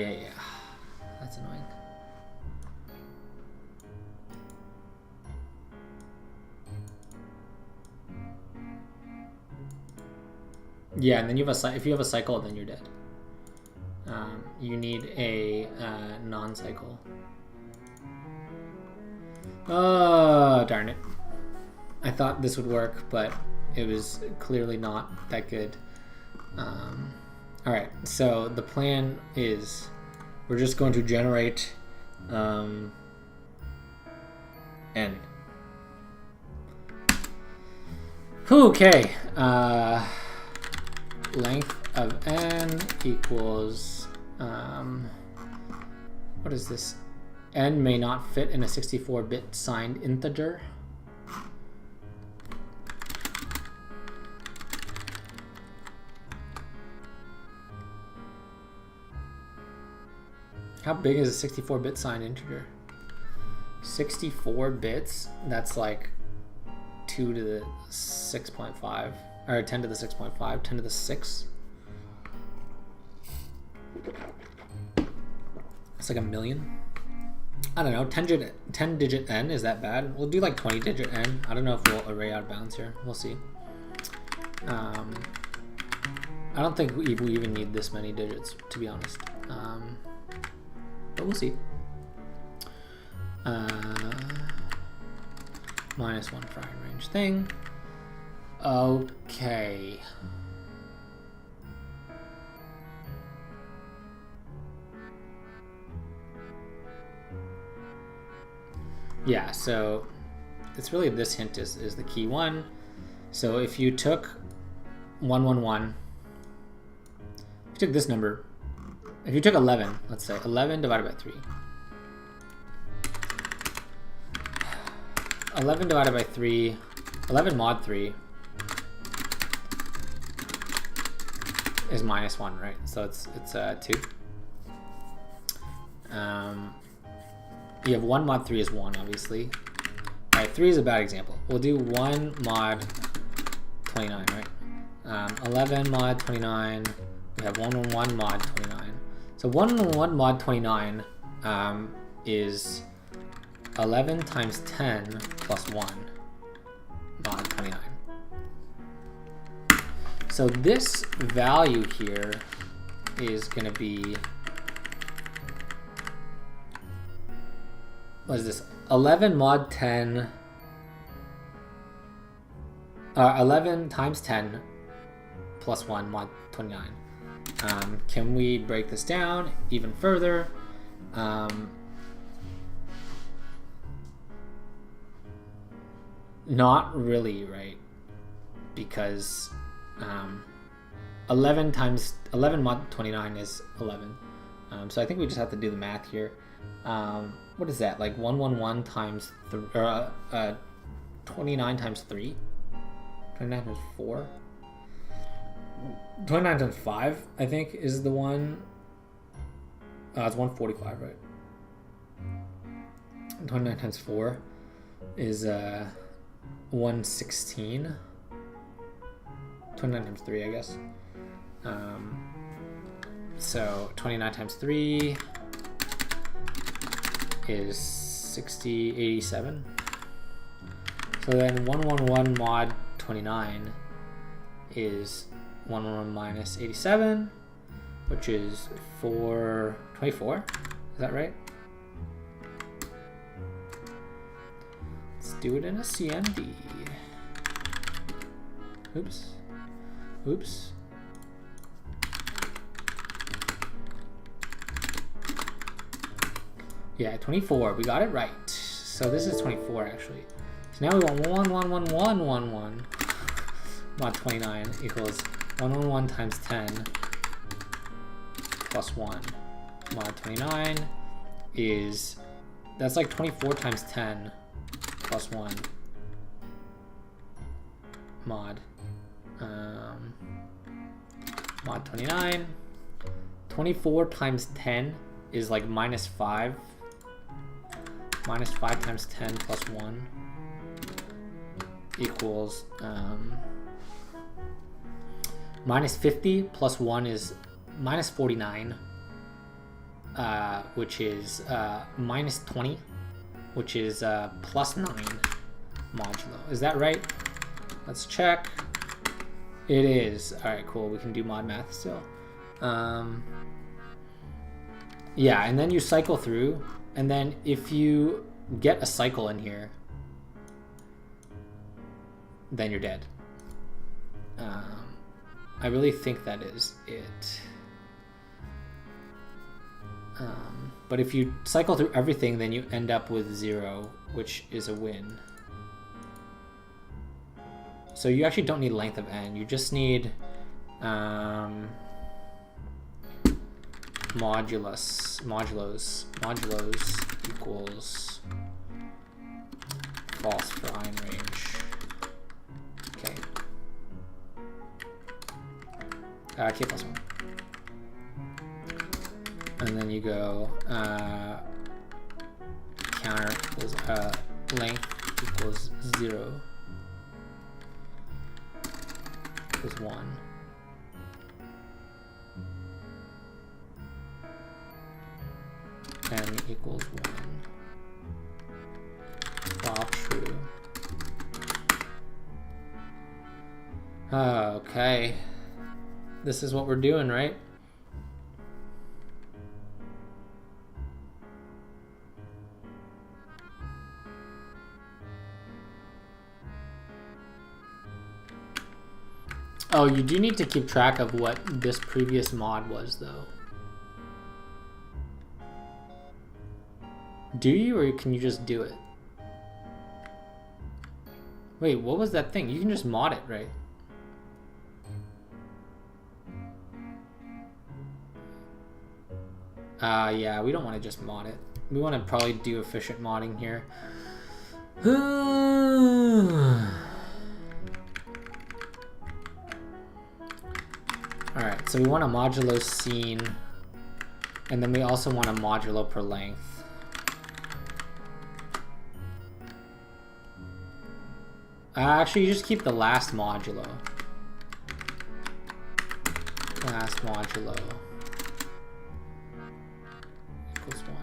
That's annoying. Yeah, and then you have if you have a cycle, then you're dead. You need a non-cycle. Oh, darn it. I thought this would work, but it was clearly not that good. Alright, so the plan is we're just going to generate n. Okay. Length of n equals what is this? N may not fit in a 64-bit signed integer. How big is a 64-bit signed integer? 64 bits, that's like 2 to the 6.5, or 10 to the 6.5, 10 to the 6. It's like a million. I don't know, 10 digit n, is that bad? We'll do like 20 digit n. I don't know if we'll array out of bounds here. We'll see. I don't think we even need this many digits, to be honest. But we'll see. Minus 1 firing range thing. Okay. Yeah, so it's really this hint is the key one. So if you took 111, if you took this number, if you took 11, let's say 11 divided by 3. 11 divided by 3, 11 mod 3 is minus 1, right? So it's 2. You have 1 mod 3 is 1, obviously. All right, 3 is a bad example. We'll do 1 mod 29, right? 11 mod 29. We have 111 mod 29. So 111 mod 29 is 11 times 10 plus 1 mod 29. So this value here is going to be, what is this? 11 mod 10, 11 times 10 plus 1 mod 29. Can we break this down even further? Not really, right? Because 11 mod 29 is 11. So I think we just have to do the math here. What is that? Like 111 times 29 times 3? 29 times 4? 29 times 5, I think, is the one. It's 145, right? 29 times 4 is 116. 29 times 3, I guess. So 29 times 3 is 87. So then 111 mod 29 is 111 minus 87, which is 424. Is that right? Let's do it in a CMD. Oops. Yeah, 24. We got it right. So this is 24 actually. So now we want 11111 mod 29 equals 111 times 10 plus 1. Mod 29 is, that's like 24 times 10 plus 1 mod. Mod 29. 24 times 10 is like minus 5. Minus 5 times 10 plus 1 equals minus 50 plus 1 is minus 49, which is minus 20, which is plus 9 modulo. Is that right? Let's check. It is. All right, cool. We can do mod math still. Yeah, and then you cycle through, and then if you get a cycle in here, then you're dead. I really think that is it. But if you cycle through everything, then you end up with 0, which is a win. So you actually don't need length of n. You just need modulos equals false for I in range. Okay. K plus 1. And then you go counter equals length equals 0 equals 1. N equals 1 while true. Okay, this is what we're doing, right? Oh, you do need to keep track of what this previous mod was, though. Do you, or can you just do it? Wait, what was that thing? You can just mod it, right? Yeah, we don't want to just mod it. We want to probably do efficient modding here. Alright, so we want a modulo scene, and then we also want a modulo per length. Actually, you just keep the last modulo. Last modulo equals 1.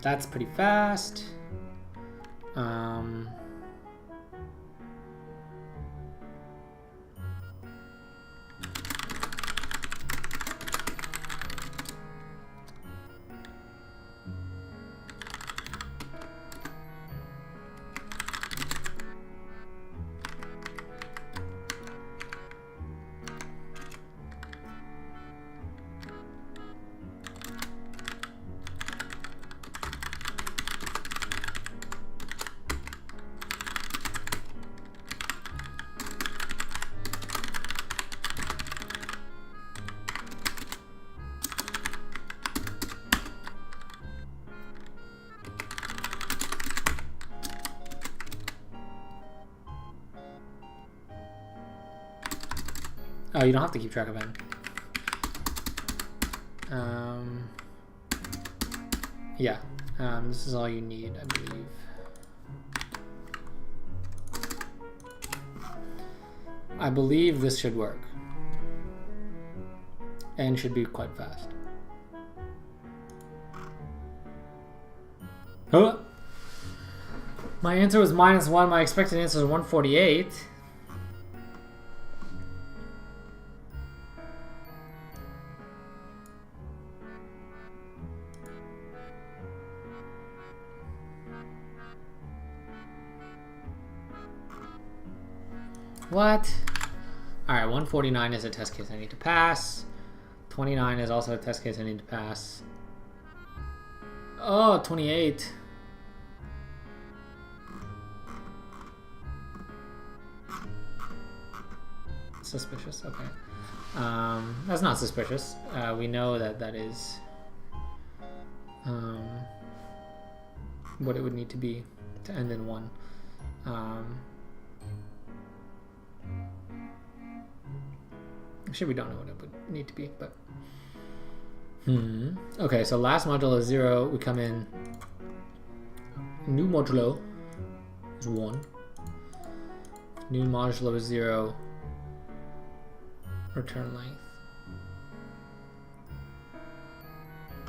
That's pretty fast. Oh, you don't have to keep track of n. Yeah, this is all you need, I believe. I believe this should work. And should be quite fast. Huh? My answer was -1. My expected answer is 148. What? Alright, 149 is a test case I need to pass. 29 is also a test case I need to pass. Oh, 28. Suspicious, okay. That's not suspicious. We know that that is what it would need to be to end in 1. Actually, we don't know what it would need to be, but okay, so last modulo is 0. We come in. New modulo is 1. New modulo is 0. Return length.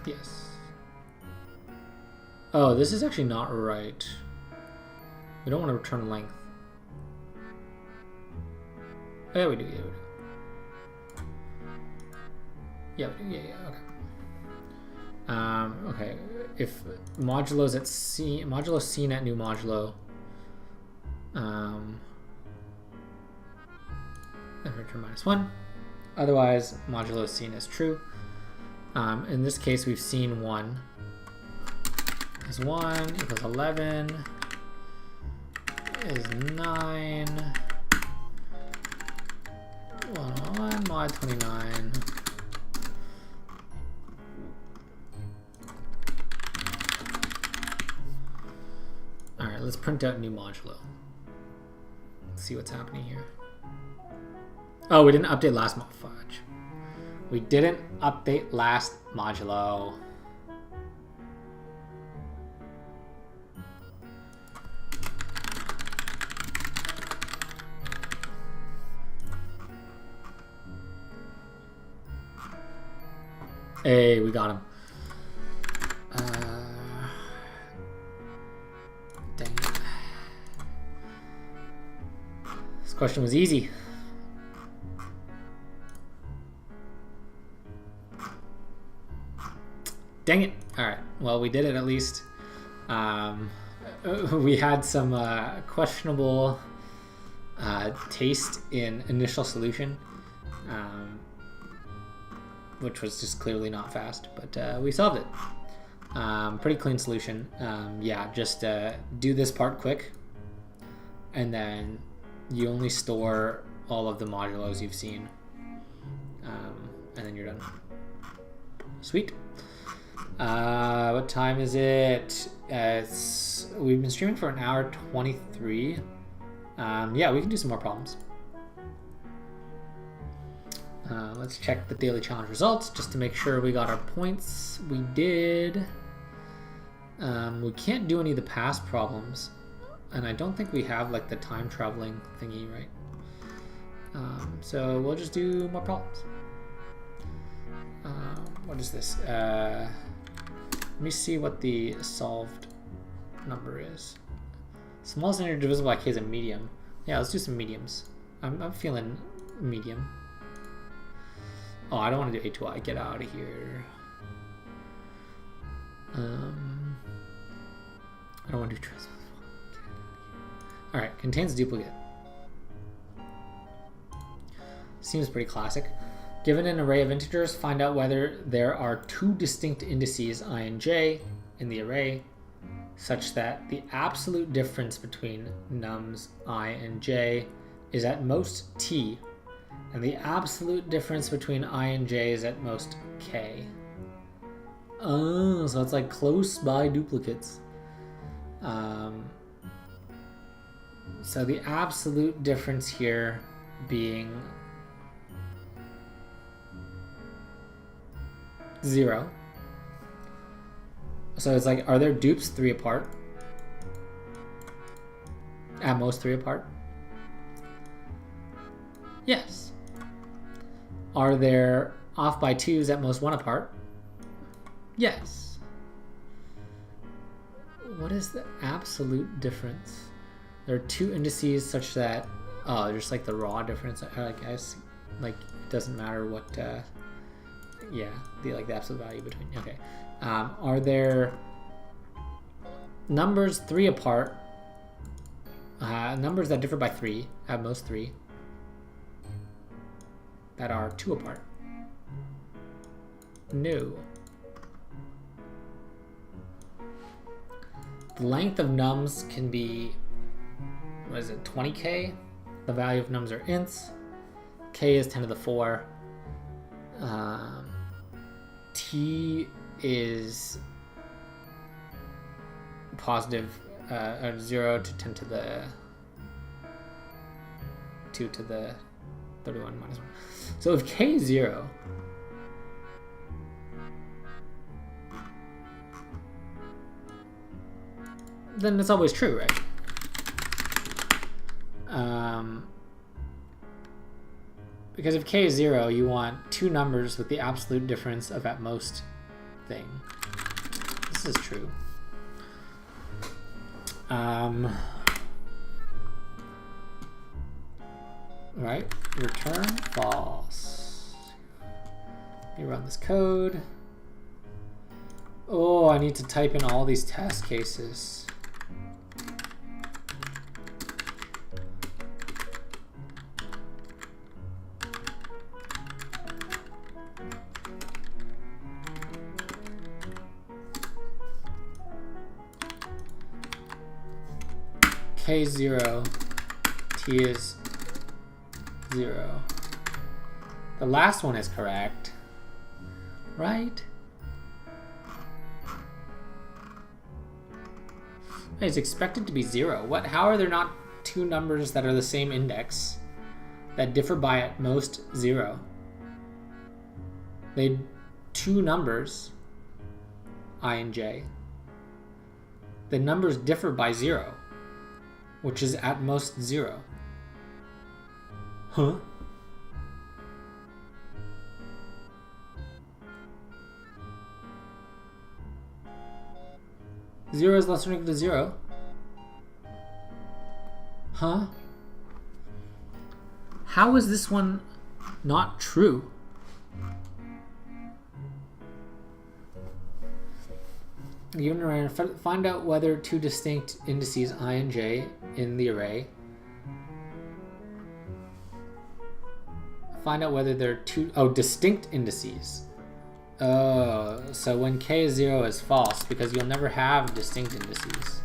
Yes. Oh, this is actually not right. We don't want to return length. Oh, yeah, we do. Yeah, we do. Yeah, okay. Okay, if modulo's at C, modulo seen at new modulo, and return -1. Otherwise, modulo is seen as true. In this case, we've seen 1 is 1 equals 11 is 9 1 mod 29. Alright, let's print out new modulo. Let's see what's happening here. Oh, we didn't update last fudge. We didn't update last modulo. Hey, we got him. Dang it. This question was easy. Dang it. Alright, well, we did it at least. We had some questionable taste in initial solution, which was just clearly not fast, but we solved it. Pretty clean solution. Yeah, just do this part quick, and then you only store all of the modulos you've seen, and then you're done. Sweet. What time is it? We've been streaming for 1:23. Yeah, we can do some more problems. Let's check the daily challenge results just to make sure we got our points. We did. We can't do any of the past problems, and I don't think we have like the time traveling thingy, right? So we'll just do more problems. What is this? Let me see what the solved number is. Smallest integer divisible by k is a medium. Yeah, let's do some mediums. I'm feeling medium. Oh, I don't want to do a2i. Get out of here. I don't want to do transpose. Alright, contains duplicate. Seems pretty classic. Given an array of integers, find out whether there are 2 distinct indices I and j in the array, such that the absolute difference between nums I and j is at most t, and the absolute difference between I and j is at most k. Oh, so it's like close by duplicates. So the absolute difference here being 0. So it's like, are there dupes 3 apart? At most 3 apart? Yes. Are there off by 2s at most 1 apart? Yes. What is the absolute difference? There are two indices such that, oh, just like the raw difference, I guess, like it doesn't matter what, yeah, the absolute value between, okay. Are there numbers 3 apart, numbers that differ by 3, at most 3, that are 2 apart? No. The length of nums can be, what is it, 20k? The value of nums are ints. K is 10 to the 4. T is positive, 0 to 10 to the 2 to the 31 minus 1. So if k is 0, then it's always true, right? Because if k is 0, you want two numbers with the absolute difference of at most thing. This is true. Right? Return false. Let me run this code. Oh, I need to type in all these test cases. K is 0, T is 0. The last one is correct, right? It's expected to be 0. What? How are there not two numbers that are the same index that differ by at most 0? They two numbers, I and j. The numbers differ by 0, which is at most 0. Huh? Zero is less than or equal to 0. Huh? How is this one not true? Given an array, find out whether two distinct indices I and j in the array. Find out whether there are two, distinct indices. Oh, so when k is 0 is false because you'll never have distinct indices.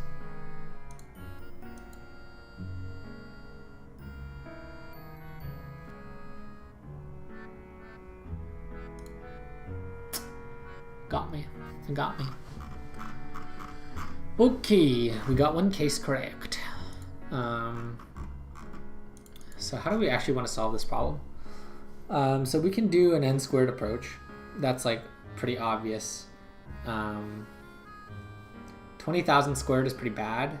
Got me. It got me. Okay, we got one case correct. So how do we actually want to solve this problem? So we can do an n squared approach. That's like pretty obvious. 20,000 squared is pretty bad,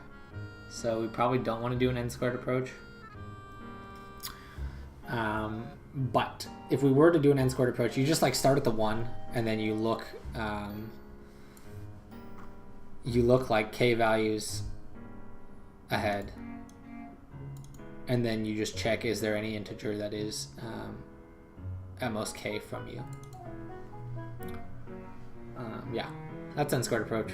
so we probably don't want to do an n squared approach. But if we were to do an n squared approach, you just like start at the 1 and then you look like k values ahead, and then you just check, is there any integer that is at most k from you. Yeah, that's n squared approach.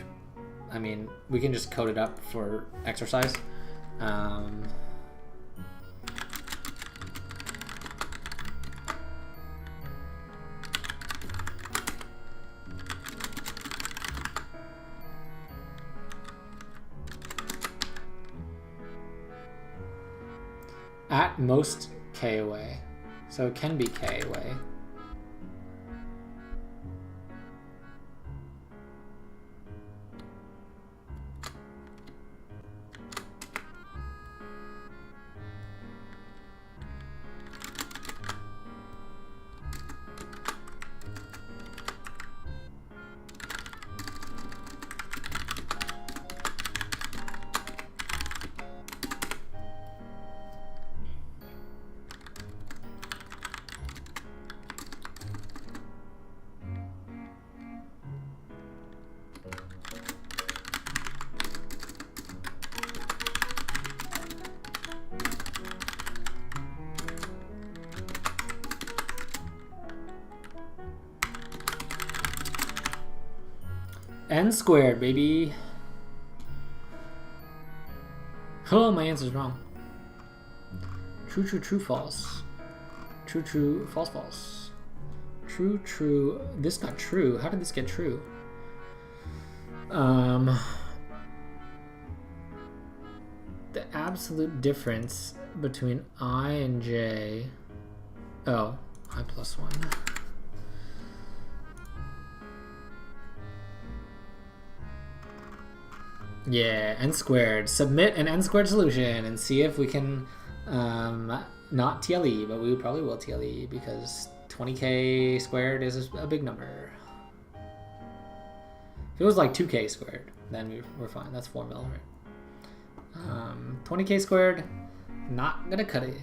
I mean, we can just code it up for exercise. At most k away, so it can be k away. N squared, baby. Oh, my answer's wrong. True, true, true, false. True, true, false, false. True, true. This got true. How did this get true? The absolute difference between I and J. Oh, I plus 1. Yeah, n squared. Submit an n squared solution and see if we can not TLE, but we probably will TLE because 20k squared is a big number. If it was like 2k squared, then we're fine. That's 4 mil, right? 20k squared, not gonna cut it.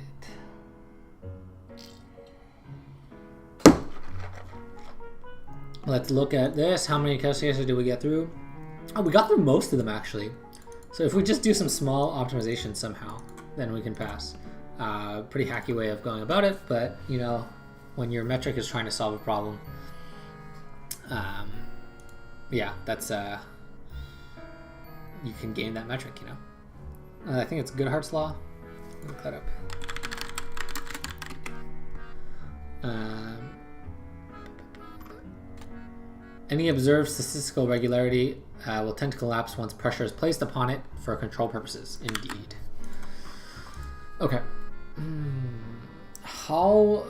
Let's look at this. How many test cases did we get through? Oh, we got through most of them actually. So if we just do some small optimization somehow, then we can pass. Pretty hacky way of going about it, but you know, when your metric is trying to solve a problem, yeah, that's you can gain that metric, you know. I think it's Goodhart's law. Look that up. Any observed statistical regularity will tend to collapse once pressure is placed upon it for control purposes. Indeed. Okay. How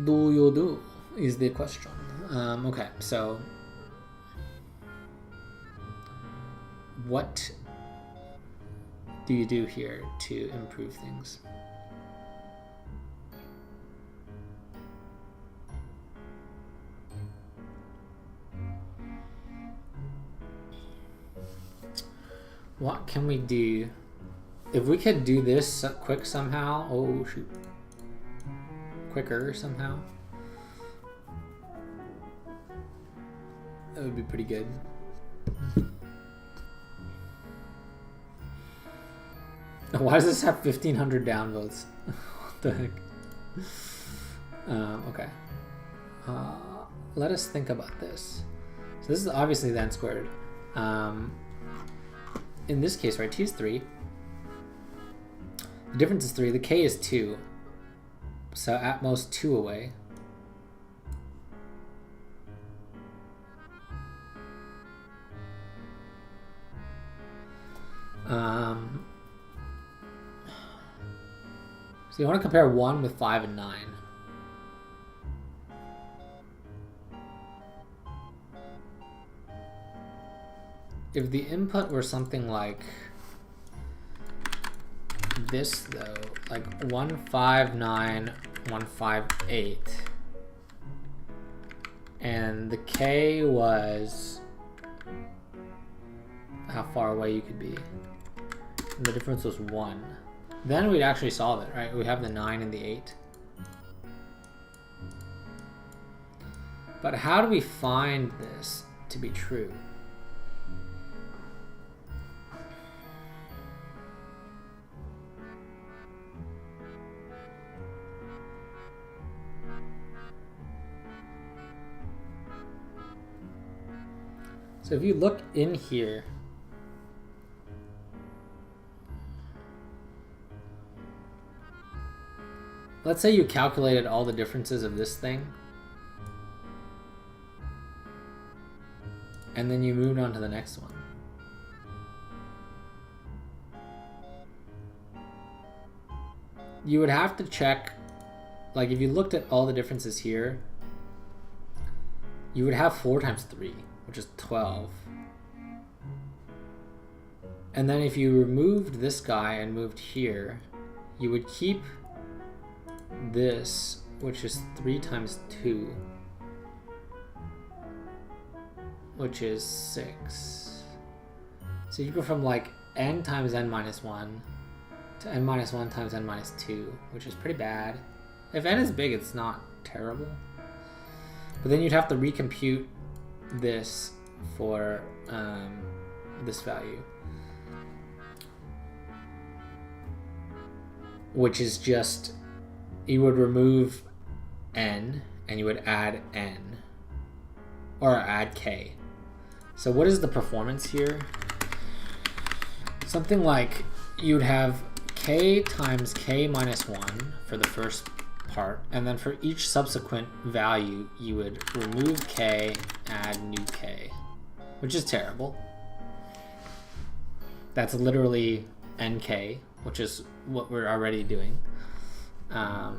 do you do is the question. Okay, so what do you do here to improve things? What can we do? If we could do this quick somehow, oh shoot, quicker somehow, that would be pretty good. Why does this have 1,500 downvotes? What the heck? Okay. Let us think about this. So this is obviously the n squared. In this case, right, t is 3. The difference is 3. The k is 2. So at most 2 away. So you want to compare 1 with 5 and 9. If the input were something like this though, like 159, 158, and the k was how far away you could be, and the difference was 1, then we'd actually solve it, right? We have the 9 and the 8. But how do we find this to be true? So if you look in here, let's say you calculated all the differences of this thing, and then you moved on to the next one. You would have to check, like if you looked at all the differences here, you would have 4 times 3. Which is 12. And then if you removed this guy and moved here, you would keep this, which is 3 times 2, which is 6. So you go from like n times n minus 1 to n minus 1 times n minus 2, which is pretty bad. If n is big, it's not terrible. But then you'd have to recompute this for this value, which is just, you would remove n and you would add n, or add k. So what is the performance here? Something like you'd have k times k minus 1 for the first part, and then for each subsequent value, you would remove k, add new k, which is terrible. That's literally nk, which is what we're already doing. Yeah,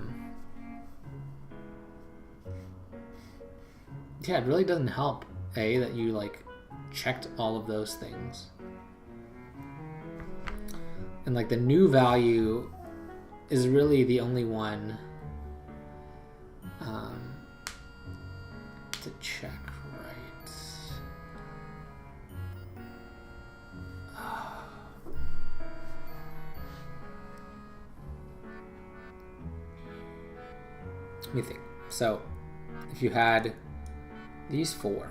it really doesn't help, that you like checked all of those things. And like the new value is really the only one to check, right? Let me think. So if you had these four,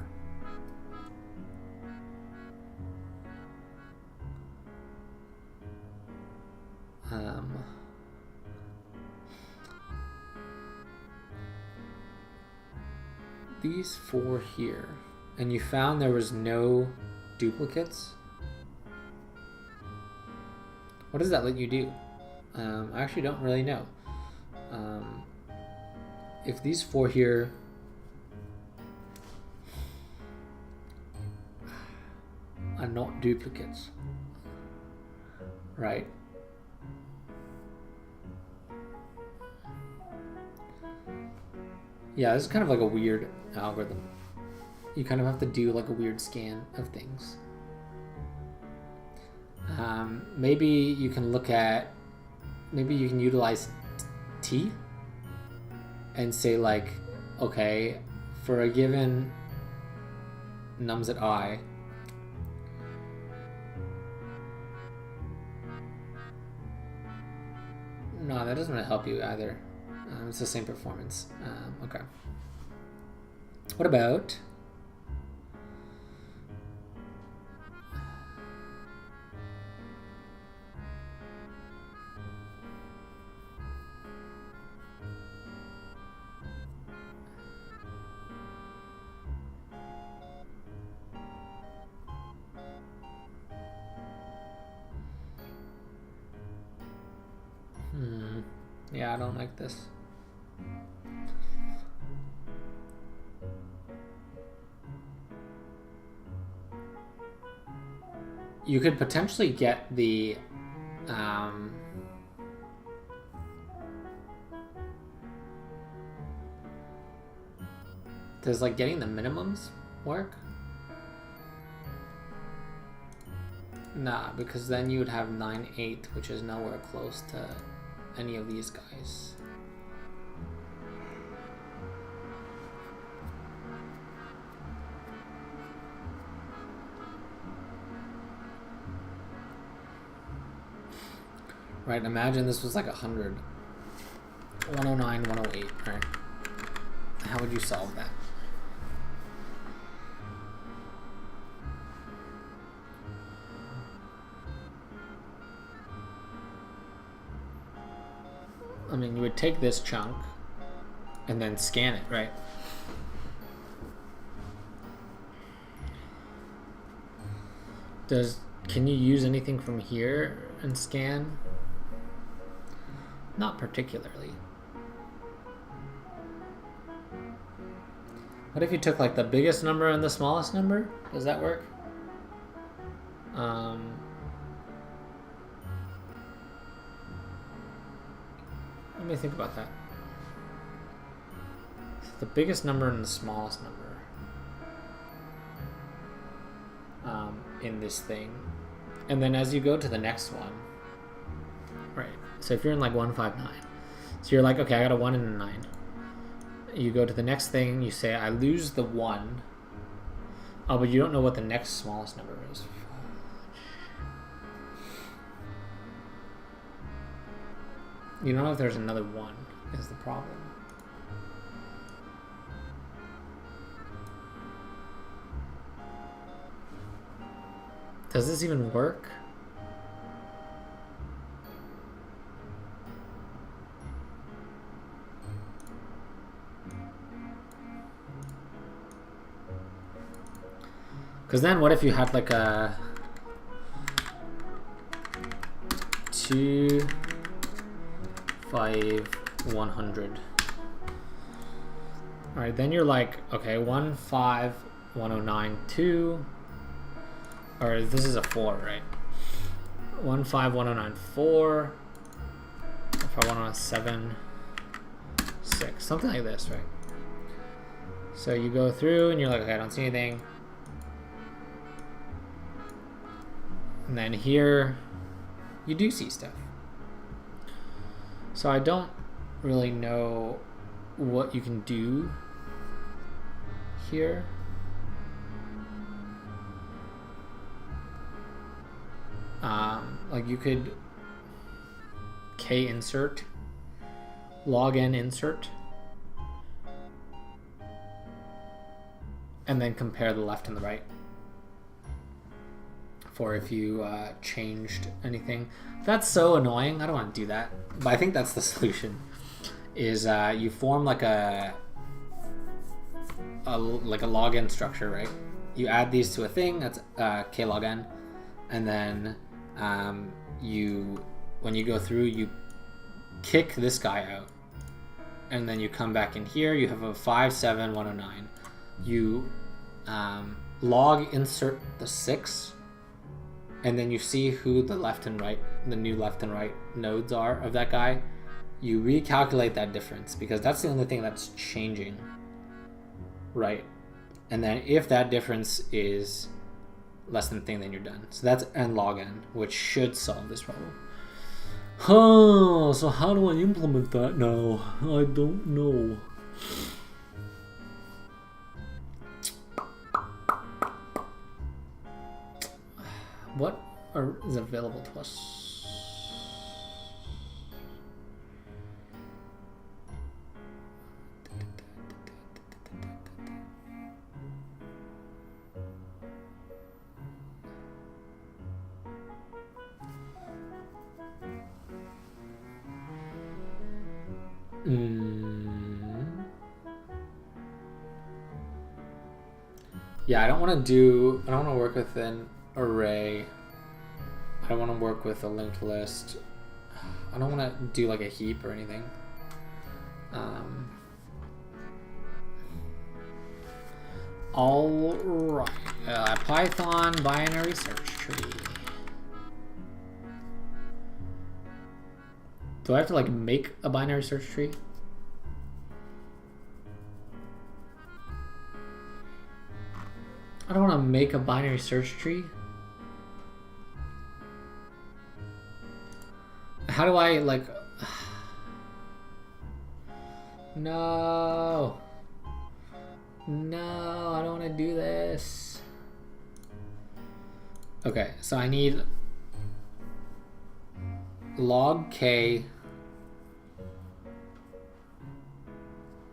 these four here, and you found there was no duplicates, what does that let you do? I actually don't really know. If these four here are not duplicates, right? Yeah, this is kind of like a weird algorithm. You kind of have to do like a weird scan of things. Maybe you can look at, maybe you can utilize T and say like, okay, for a given nums at I, no, that doesn't really help you either. It's the same performance. Okay. What about yeah, I don't like this. You could potentially get the does like getting the minimums work? Nah, because then you would have 9, 8, which is nowhere close to any of these guys. Right, imagine this was like 100. 109, 108, right? How would you solve that? I mean, you would take this chunk and then scan it, right? Can you use anything from here and scan? Not particularly. What if you took like the biggest number and the smallest number? Does that work? Let me think about that. The biggest number and the smallest number in this thing. And then as you go to the next one, right? So if you're in like 159, so you're like, okay, I got a 1 and a 9. You go to the next thing, you say, I lose the 1. Oh, but you don't know what the next smallest number is. You don't know if there's another 1 is the problem. Does this even work? Because then what if you had like a 2, 5, 100. All right, then you're like, okay, 1, 5, 109, 2, or this is a 4, right? 1, 5, 109, 4, 5, 109, 7, 6, something like this, right? So you go through and you're like, okay, I don't see anything. And then here, you do see stuff. So I don't really know what you can do here. Like you could k insert, log n insert, and then compare the left and the right for if you changed anything. That's so annoying. I don't want to do that, but I think that's the solution. Is you form like a log n structure, right? You add these to a thing that's k log n, and then when you go through, you kick this guy out, and then you come back in here. You have a 5, 7, 109. You log insert the 6, and then you see who the left and right, the new left and right nodes are of that guy. You recalculate that difference because that's the only thing that's changing, right? And then if that difference is less than thing, then you're done. So that's n log n, which should solve this problem. Oh, so how do I implement that now? I don't know. What is available to us? Yeah, I don't want to work with an array. I don't want to work with a linked list. I don't want to do like a heap or anything. All right, Python binary search tree. Do I have to like make a binary search tree? I don't want to make a binary search tree. How do I like... No. No, I don't want to do this. Okay, so I need log k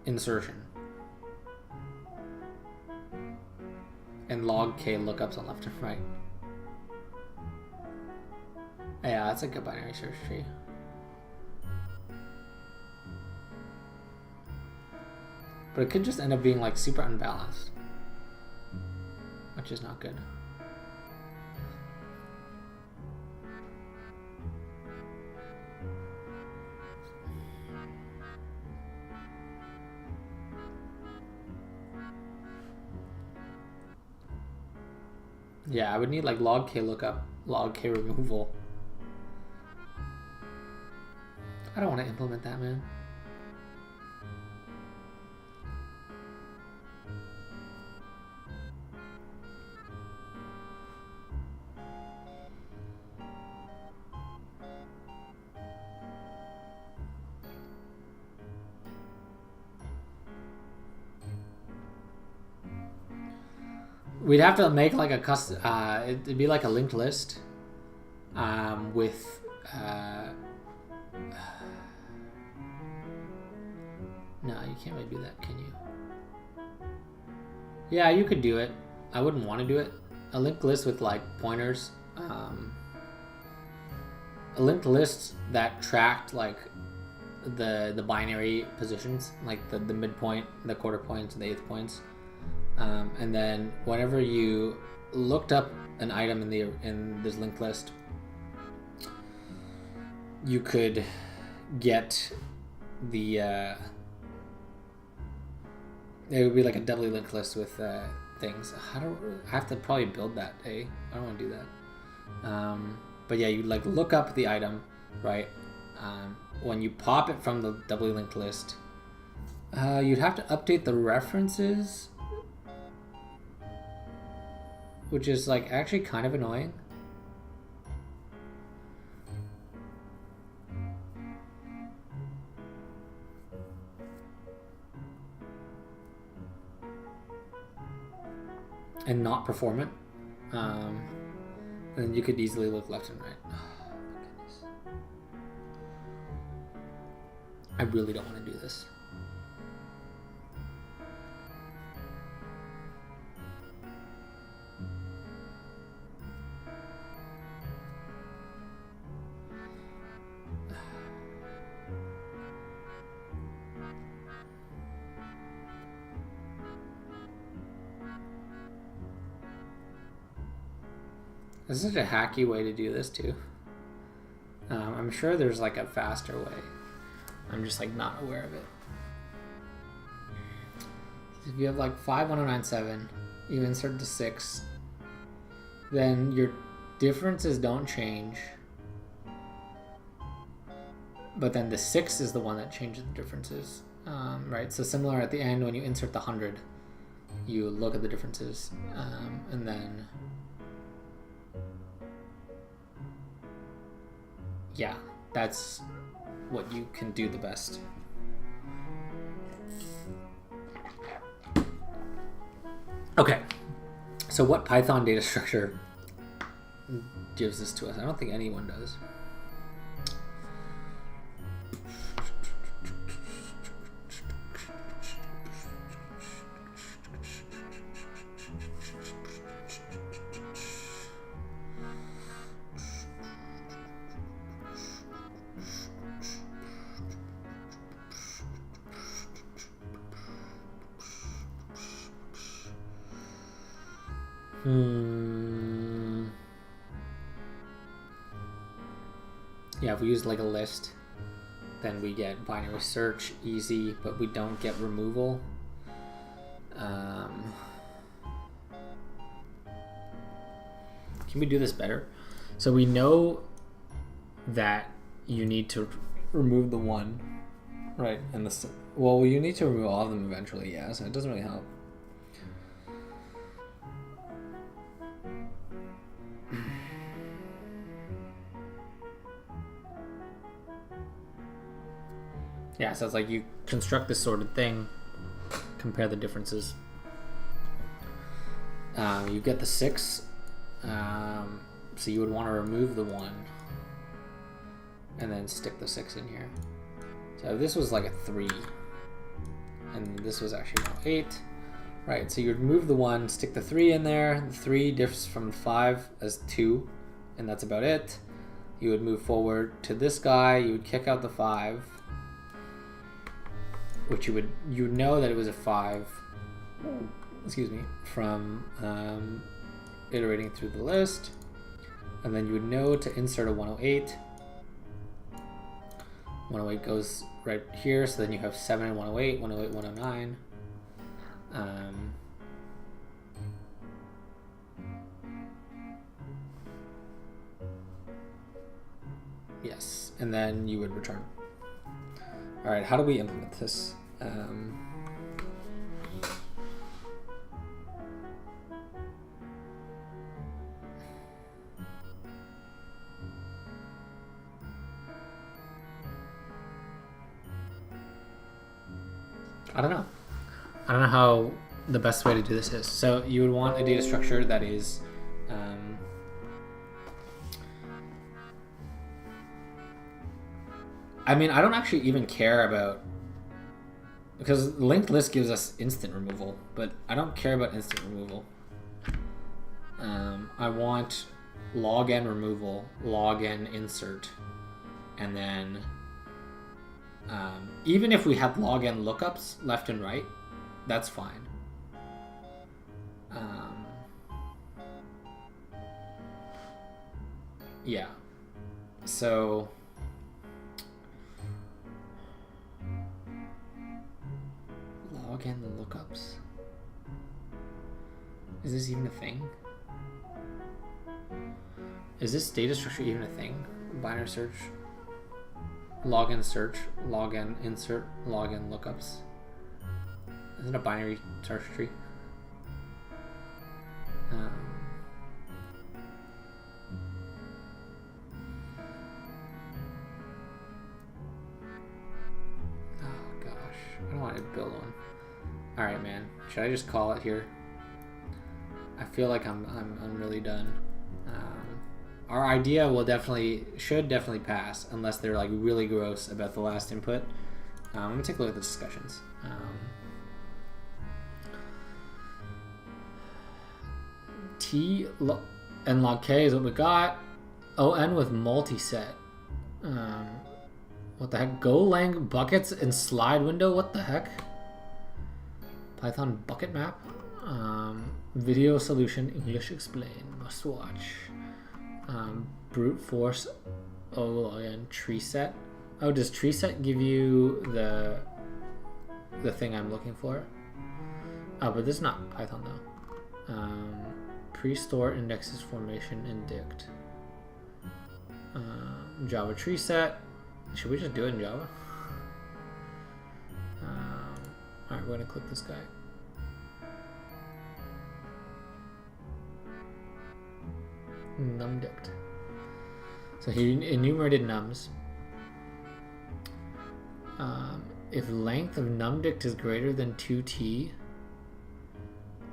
insertion and log k lookups on left and right. Yeah, that's a good binary search tree. But it could just end up being like super unbalanced, which is not good. Yeah, I would need like log k lookup, log k removal. I don't want to implement that, man. We'd have to make like a custom, it'd be like a linked list with no, you can't really do that, can you? Yeah, you could do it. I wouldn't want to do it. A linked list with like pointers. A linked list that tracked like the binary positions, like the midpoint, the quarter points, and the eighth points. And then whenever you looked up an item in this linked list, you could get the it would be like a doubly linked list with things. I have to probably build that. I don't want to do that. But yeah, you like look up the item, right? When you pop it from the doubly linked list, you'd have to update the references, which is like actually kind of annoying. And not perform it. Then you could easily look left and right. Oh my goodness. I really don't want to do this. This is such a hacky way to do this too. I'm sure there's like a faster way. I'm just like not aware of it. If you have like 51097, you insert the 6, then your differences don't change. But then the 6 is the one that changes the differences, right? So similar at the end when you insert the 100, you look at the differences, and then yeah, that's what you can do the best. Okay, so what Python data structure gives this to us? I don't think anyone does. Yeah, if we use like a list, then we get binary search, easy, but we don't get removal. Can we do this better? So we know that you need to remove the 1, right? And well, you need to remove all of them eventually, yeah, so it doesn't really help. Yeah, so it's like you construct this sort of thing, compare the differences. You get the 6, so you would want to remove the 1 and then stick the 6 in here. So this was like a 3 and this was actually 8, right? So you would remove the 1, stick the 3 in there. The 3 differs from 5 as 2, and that's about it. You would move forward to this guy, you would kick out the 5, which you would know that it was a 5, excuse me, from iterating through the list, and then you would know to insert a 108. 108 goes right here, so then you have 7 and 108, 108, 109. Yes, and then you would return. All right, how do we implement this? I don't know. I don't know how the best way to do this is. So you would want a data structure that is I mean, I don't actually even care about, because linked list gives us instant removal, but I don't care about instant removal. I want log n removal, log n insert, and then even if we have log n lookups left and right, that's fine. Yeah. So log n lookups. Is this even a thing? Is this data structure even a thing? Binary search, log n search, log n insert, log n lookups. Isn't it a binary search tree? Oh gosh, I don't want to build one. All right, man. Should I just call it here? I feel like I'm really done. Our idea should definitely pass unless they're like really gross about the last input. I'm gonna take a look at the discussions. T and log k is what we got. On with multi-set. What the heck? Golang buckets and slide window. What the heck? Python bucket map. Video solution. English explain. Must watch. Brute force. Oh, and tree set. Oh, does tree set give you the thing I'm looking for? Oh, but this is not Python though. Pre-store indexes formation indict. Java tree set. Should we just do it in Java? Alright, we're gonna click this guy. Numdict. So he enumerated nums. If length of numdict is greater than 2t,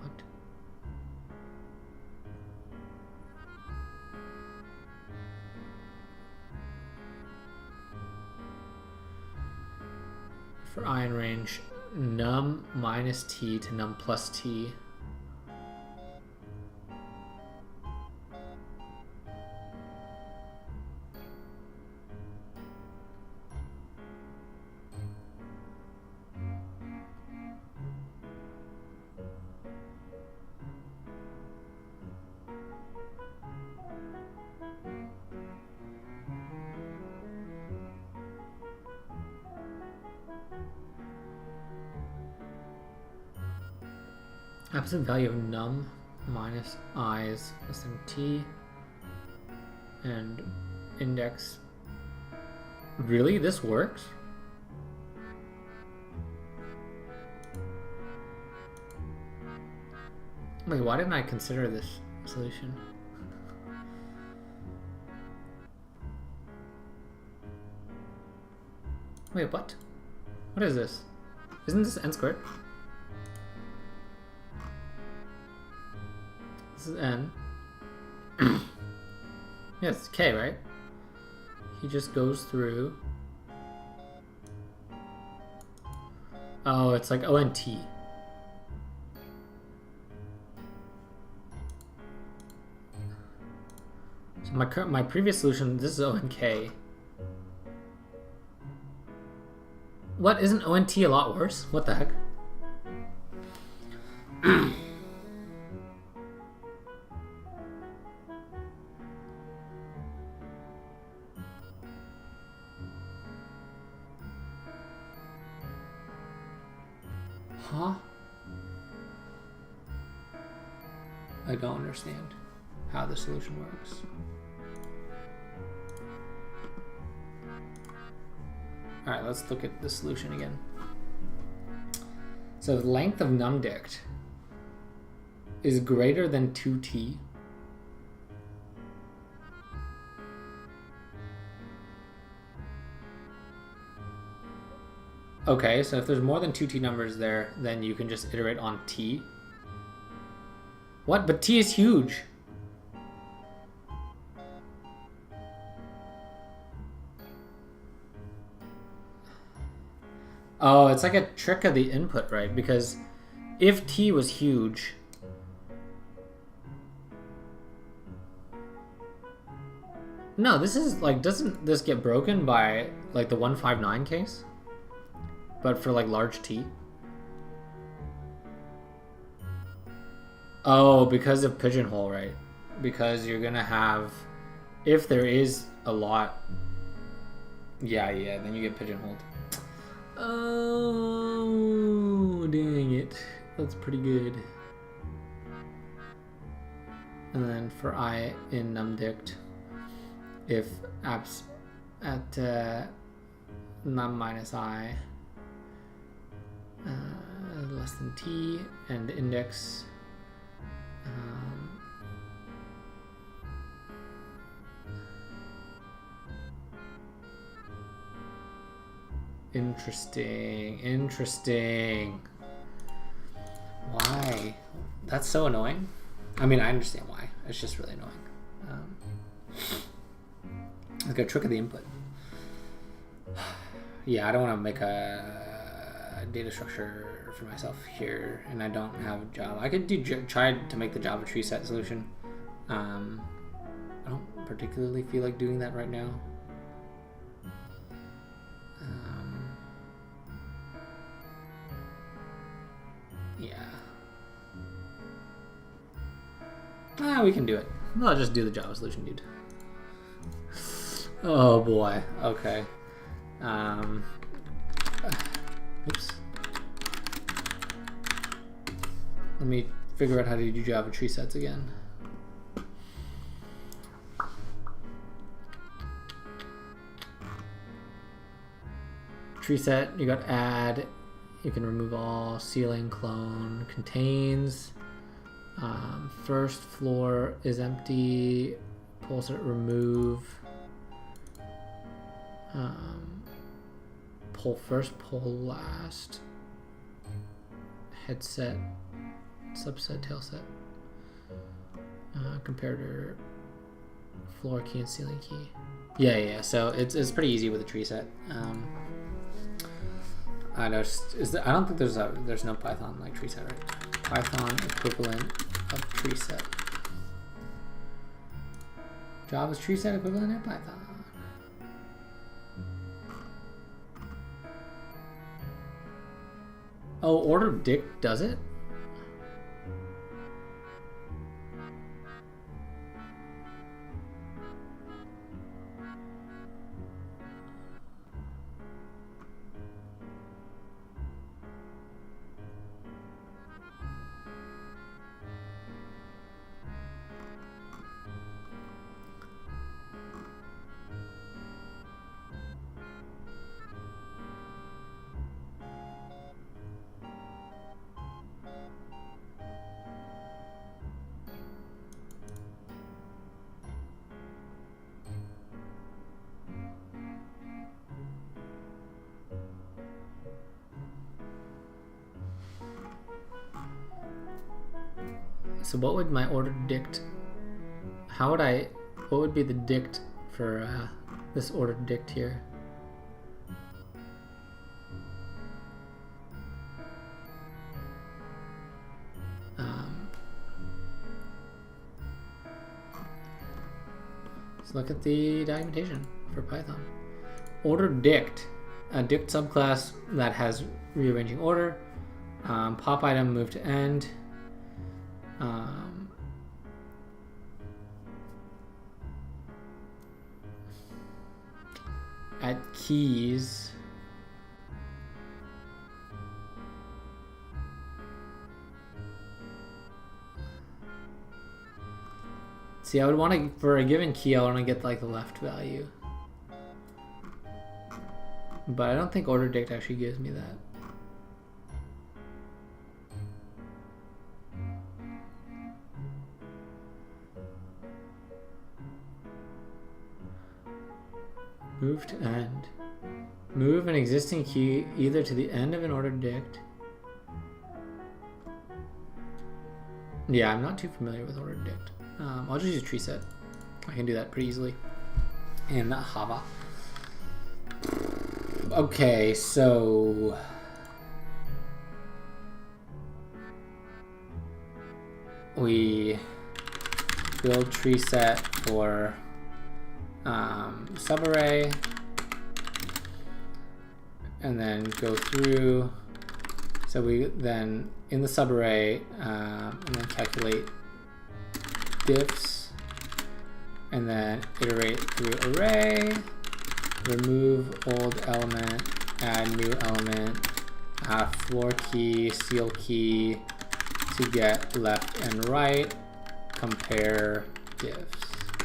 what? For I in range, num minus t to num plus t. Absolute value of num minus i's less than t, and index. Really? This works? Wait, why didn't I consider this solution? Wait, what? What is this? Isn't this n squared? This is n. Yeah, it's k, right? He just goes through. Oh, it's like ONT. So my previous solution, this is ONK. What, isn't ONT a lot worse? What the heck? Huh? I don't understand how the solution works. Alright, let's look at the solution again. So the length of numdict is greater than 2t. Okay, so if there's more than 2t numbers there, then you can just iterate on t. What? But t is huge. Oh, it's like a trick of the input, right? Because if t was huge, no, this is like, doesn't this get broken by like the 159 case? But for like large t? Oh, because of pigeonhole, right? Because you're gonna have If there is a lot, yeah, then you get pigeonholed. Oh, dang it. That's pretty good. And then for I in numdict, if apps at num minus I less than t and index interesting. Why? That's so annoying. I mean, I understand why. It's just really annoying. Like a trick of the input. Yeah, I don't want to make a data structure for myself here, and I don't have Java. I could try to make the Java tree set solution. I don't particularly feel like doing that right now. We can do it. I'll just do the Java solution, dude. Oh boy. Okay. Oops. Let me figure out how to do Java tree sets again. Tree set, you got add. You can remove all, ceiling, clone, contains. First floor is empty. Pull set, remove. Pull first, pull last. Headset, subset, tailset. Comparator, floor key and ceiling key. Yeah. So it's pretty easy with a tree set. I don't think there's no Python like tree set, right? Python equivalent of tree set. Java's tree set equivalent of Python. Oh, order dict does it? So what would my order dict, what would be the dict for this order dict here? Let's look at the documentation for Python. Order dict, a dict subclass that has rearranging order, pop item, move to end. At keys, see, I would want to, for a given key, I want to get like the left value, but I don't think order dict actually gives me that. Move to end. Move an existing key either to the end of an ordered dict. Yeah, I'm not too familiar with ordered dict. I'll just use tree set. I can do that pretty easily in Java. Okay, so we build tree set for subarray, and then go through. So we then in the subarray and then calculate diffs and then iterate through array, remove old element, add new element, floor key, seal key to get left and right, compare divs,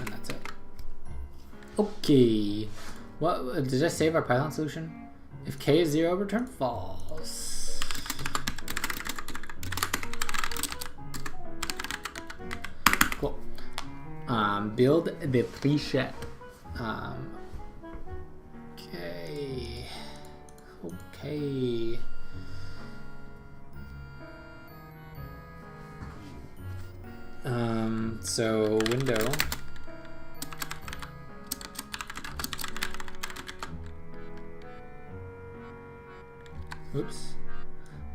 and that's it. Okay, what did I save our Python solution? If k is 0, return false. Cool. Build the preset. Okay. So window. Oops.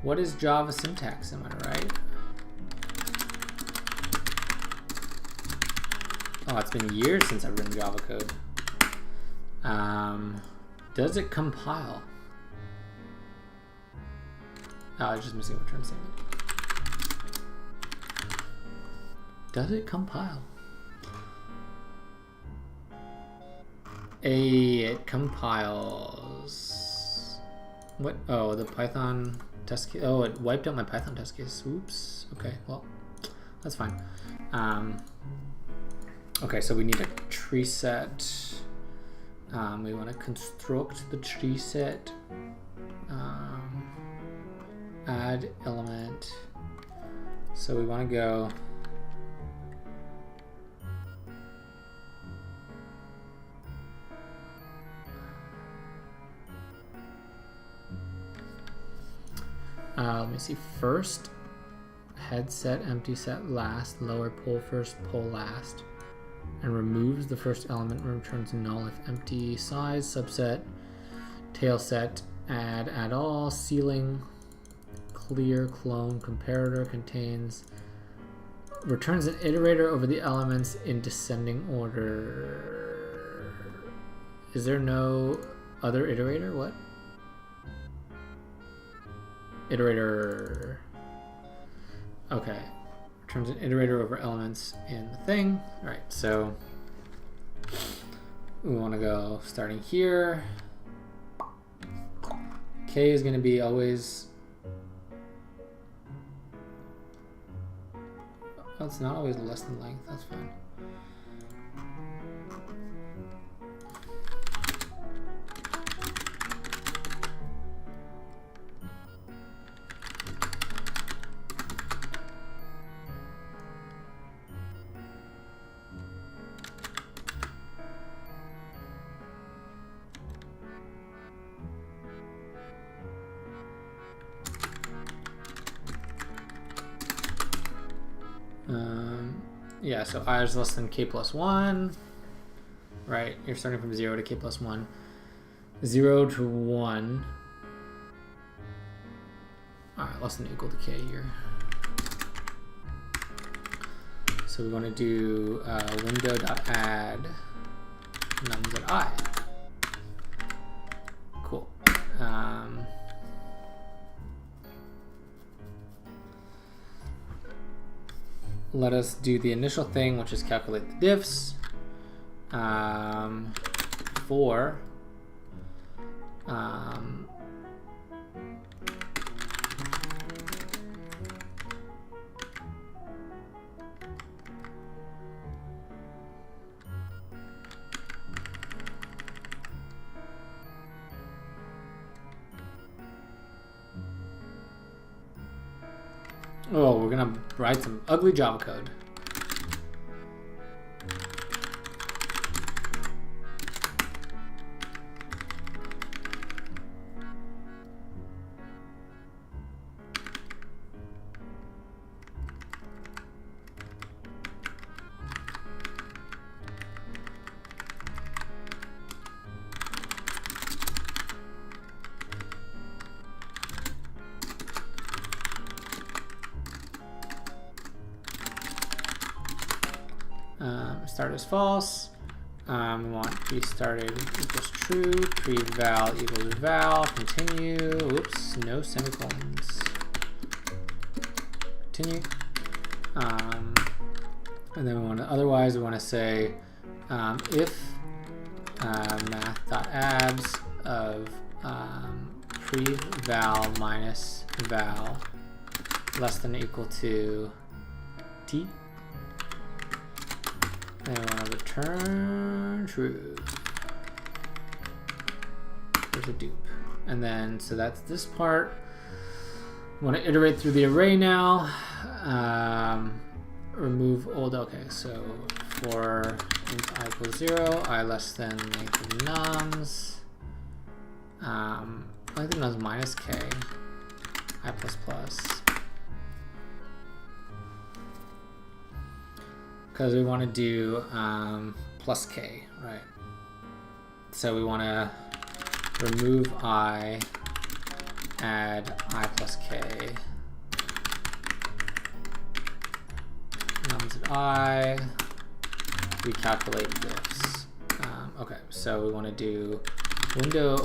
What is Java syntax? Am I right? Oh, it's been years since I've written Java code. Does it compile? Oh, I was just missing a return statement. Does it compile? It compiles. What? Oh, the Python test case. Oh, it wiped out my Python test case. Oops. Okay, well, that's fine. Okay, so we need a tree set. We want to construct the tree set. Add element. So we want to go. Let me see. First, head set, empty set last, lower pull first, pull last, and removes the first element and returns null if empty. Size, subset, tail set, add all, ceiling, clear, clone, comparator, contains, returns an iterator over the elements in descending order. Is there no other iterator? What? Iterator. Okay. Returns an iterator over elements in the thing. All right, so we want to go starting here. K is going to be always. Oh, it's not always less than length. That's fine. Yeah, so I is less than k plus 1, right? You're starting from 0 to k plus 1. 0 to 1. All right, less than or equal to k here. So we want to do window.add nums at I. Cool. Let us do the initial thing, which is calculate the diffs for oh, we're gonna write some ugly Java code. Start is false. We want pre-started equals true. Pre-val equals val. Continue. Oops, no semicolons. Continue. And then we want to. Otherwise, we want to say if math.abs of preval minus val less than or equal to t, then we want to return true. There's a dupe. And then, so that's this part. We want to iterate through the array now. Remove old, okay, so for int I equals 0, I less than length of nums. Length of nums minus k, I plus plus. Because we want to do plus k, right? So we want to remove I, add I plus k, nums at I, recalculate diffs. Okay, so we want to do window,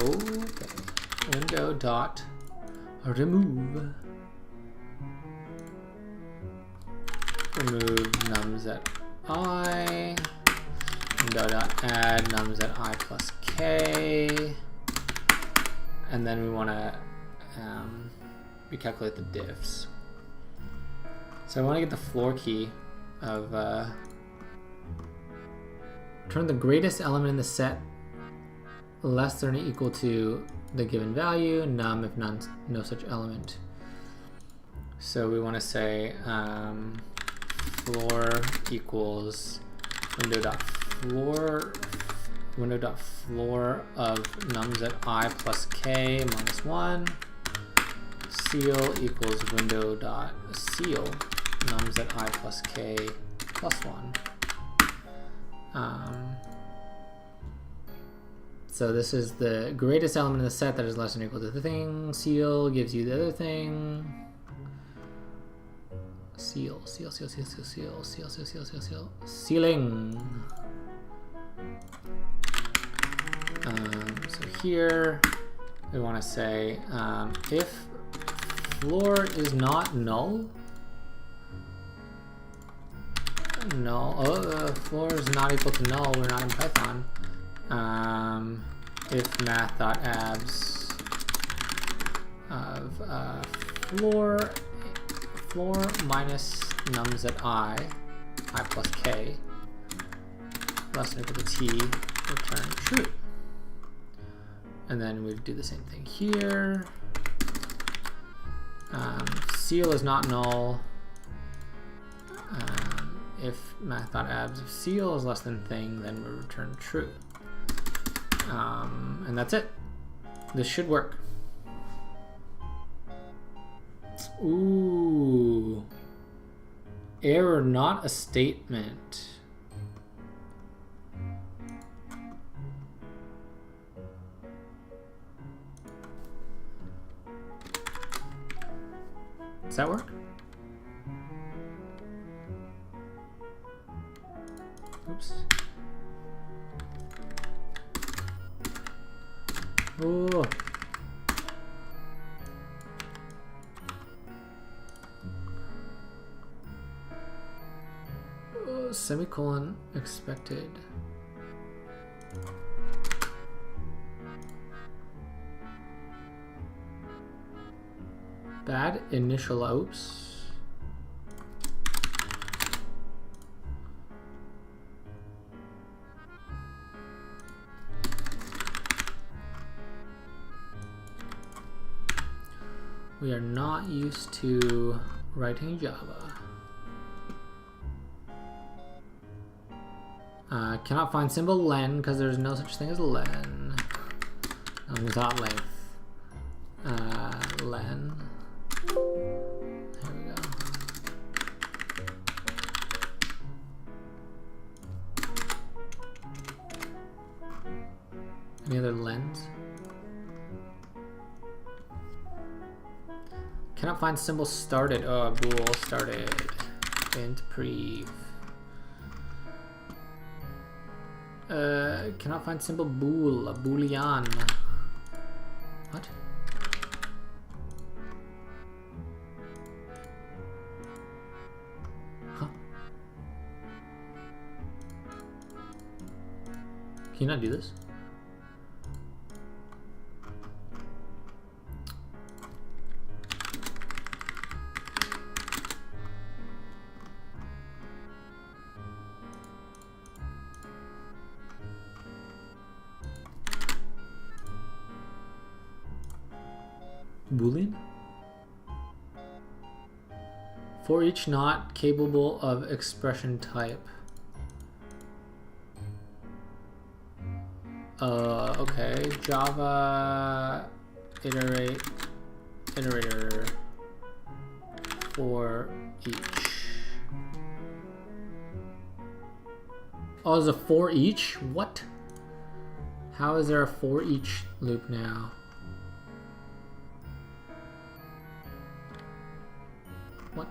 window dot remove nums at I, window dot add nums at I plus k, and then we want to recalculate the diffs. So I want to get the floor key of return the greatest element in the set less than or equal to the given value, num if none, no such element. So we want to say floor equals window dot floor of nums at I plus k minus 1. Seal equals window dot seal nums at I plus k plus 1. So this is the greatest element in the set that is less than or equal to the thing. Seal gives you the other thing. Seal. Sealing. So here we want to say if floor is not null, floor is not equal to null, we're not in Python. If math.abs of floor minus nums at I plus k less than or equal to t, return true. And then we do the same thing here. Seal is not null. If math.abs of seal is less than thing, then we return true. And that's it. This should work. Ooh. Error, not a statement. Does that work? Oops. Oh. Oh, semicolon expected. Bad initial oops. We are not used to writing Java. Cannot find symbol len because there's no such thing as len. Dot length. Len. Here we go. Any other lens? Cannot find symbol started. Oh, bool started. Int prev. Cannot find symbol bool. A boolean. What? Huh? Can you not do this? Boolean? For each not capable of expression type. Okay. Java iterator for each. Oh, there's a for each? What? How is there a for each loop now? What?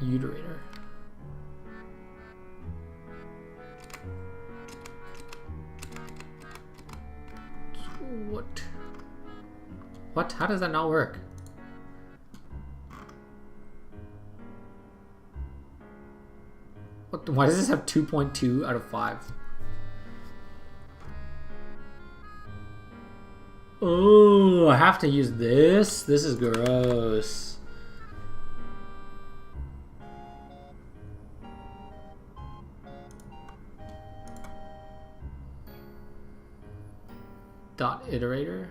Iterator. What? What? How does that not work? What? Why does this have 2.2 out of 5? Oh, I have to use this? This is gross. Dot iterator.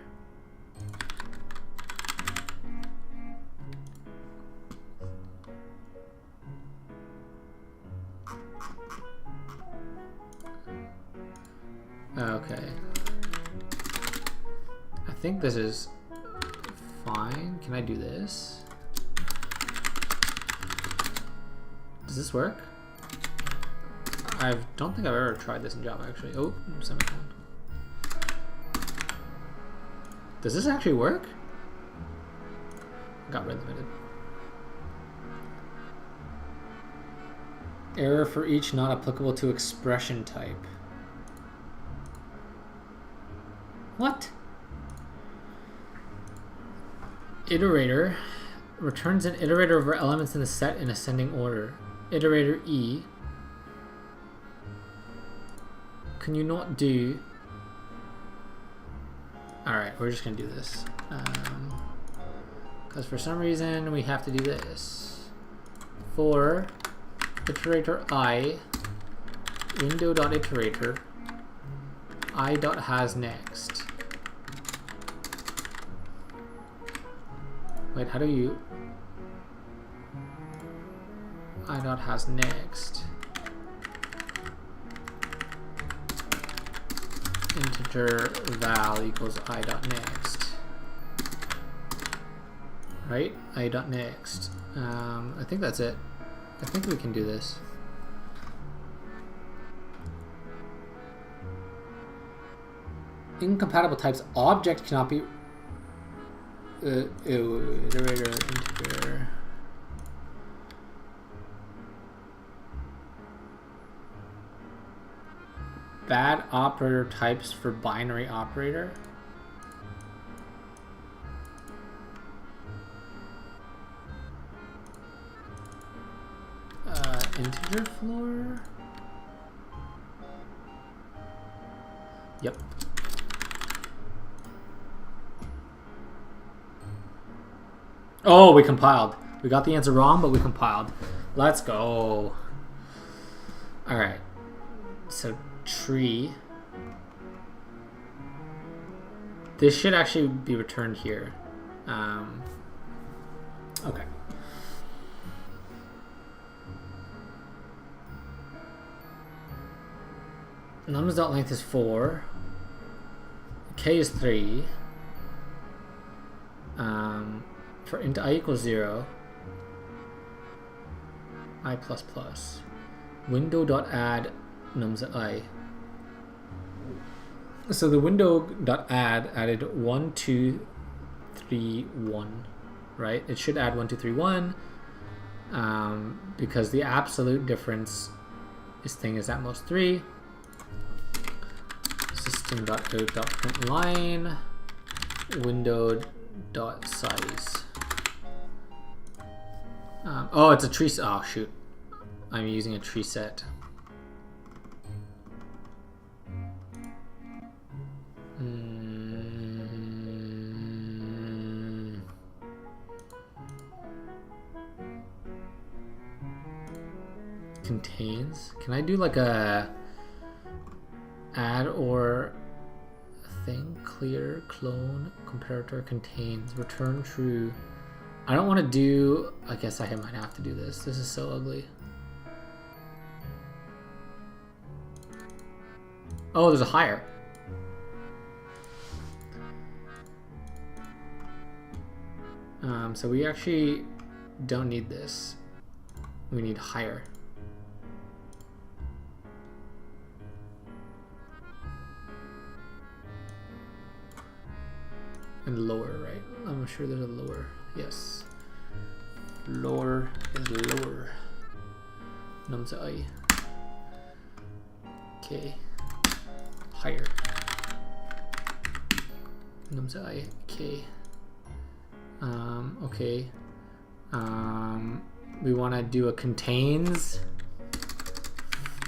Okay. I think this is fine. Can I do this? Does this work? I don't think I've ever tried this in Java actually. Oh, semicolon. Does this actually work? Got rid of it. Error for each not applicable to expression type. What? Iterator returns an iterator over elements in the set in ascending order. Iterator E. Can you not do... Alright, we're just gonna do this. Because for some reason we have to do this. For iterator I, window.iterator, I.hasNext. Wait, how do you... I.hasNext. Integer val equals I.next. Right? I.next. I think that's it. I think we can do this. Incompatible types. Object cannot be... iterator, integer. Bad operator types for binary operator. Integer floor. Yep. Oh, we compiled. We got the answer wrong, but we compiled. Let's go. All right. So tree. This should actually be returned here. Okay. Nums.length is 4. K is 3. For int I equals 0. I++. Window.add nums.I. So the window.add added 1, 2, 3, 1, right? It should add 1, 2, 3, 1, because the absolute difference this thing is at most 3. System.out.println window.size. Oh, it's a tree. Oh shoot, I'm using a tree set. contains. Can I do like a add or thing clear clone comparator contains return true? I don't want to do. I guess I might have to do this. This is so ugly. Oh, there's a higher. So we actually don't need this. We need higher. And lower, right? I'm sure there's a lower. Yes. Lower is lower. Nums I. Okay. Higher. Nums I. Okay. Okay. We want to do a contains.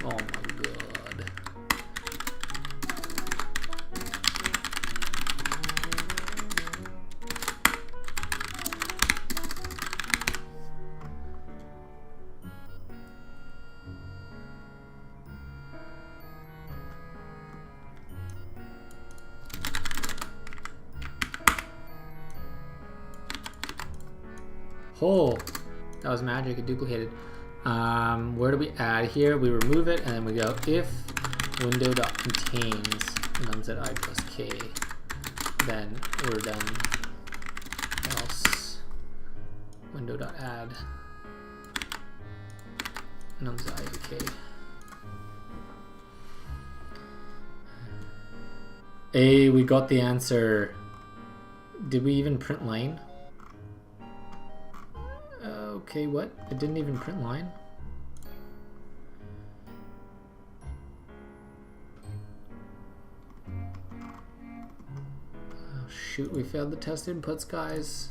Oh my god. Oh, that was magic. It duplicated. Where do we add here? We remove it and then we go if window.contains nums at I plus k, then we're done. Else window.add nums at I to k. Hey, we got the answer. Did we even print line? Okay, what? It didn't even print line? Oh shoot, we failed the test inputs, guys.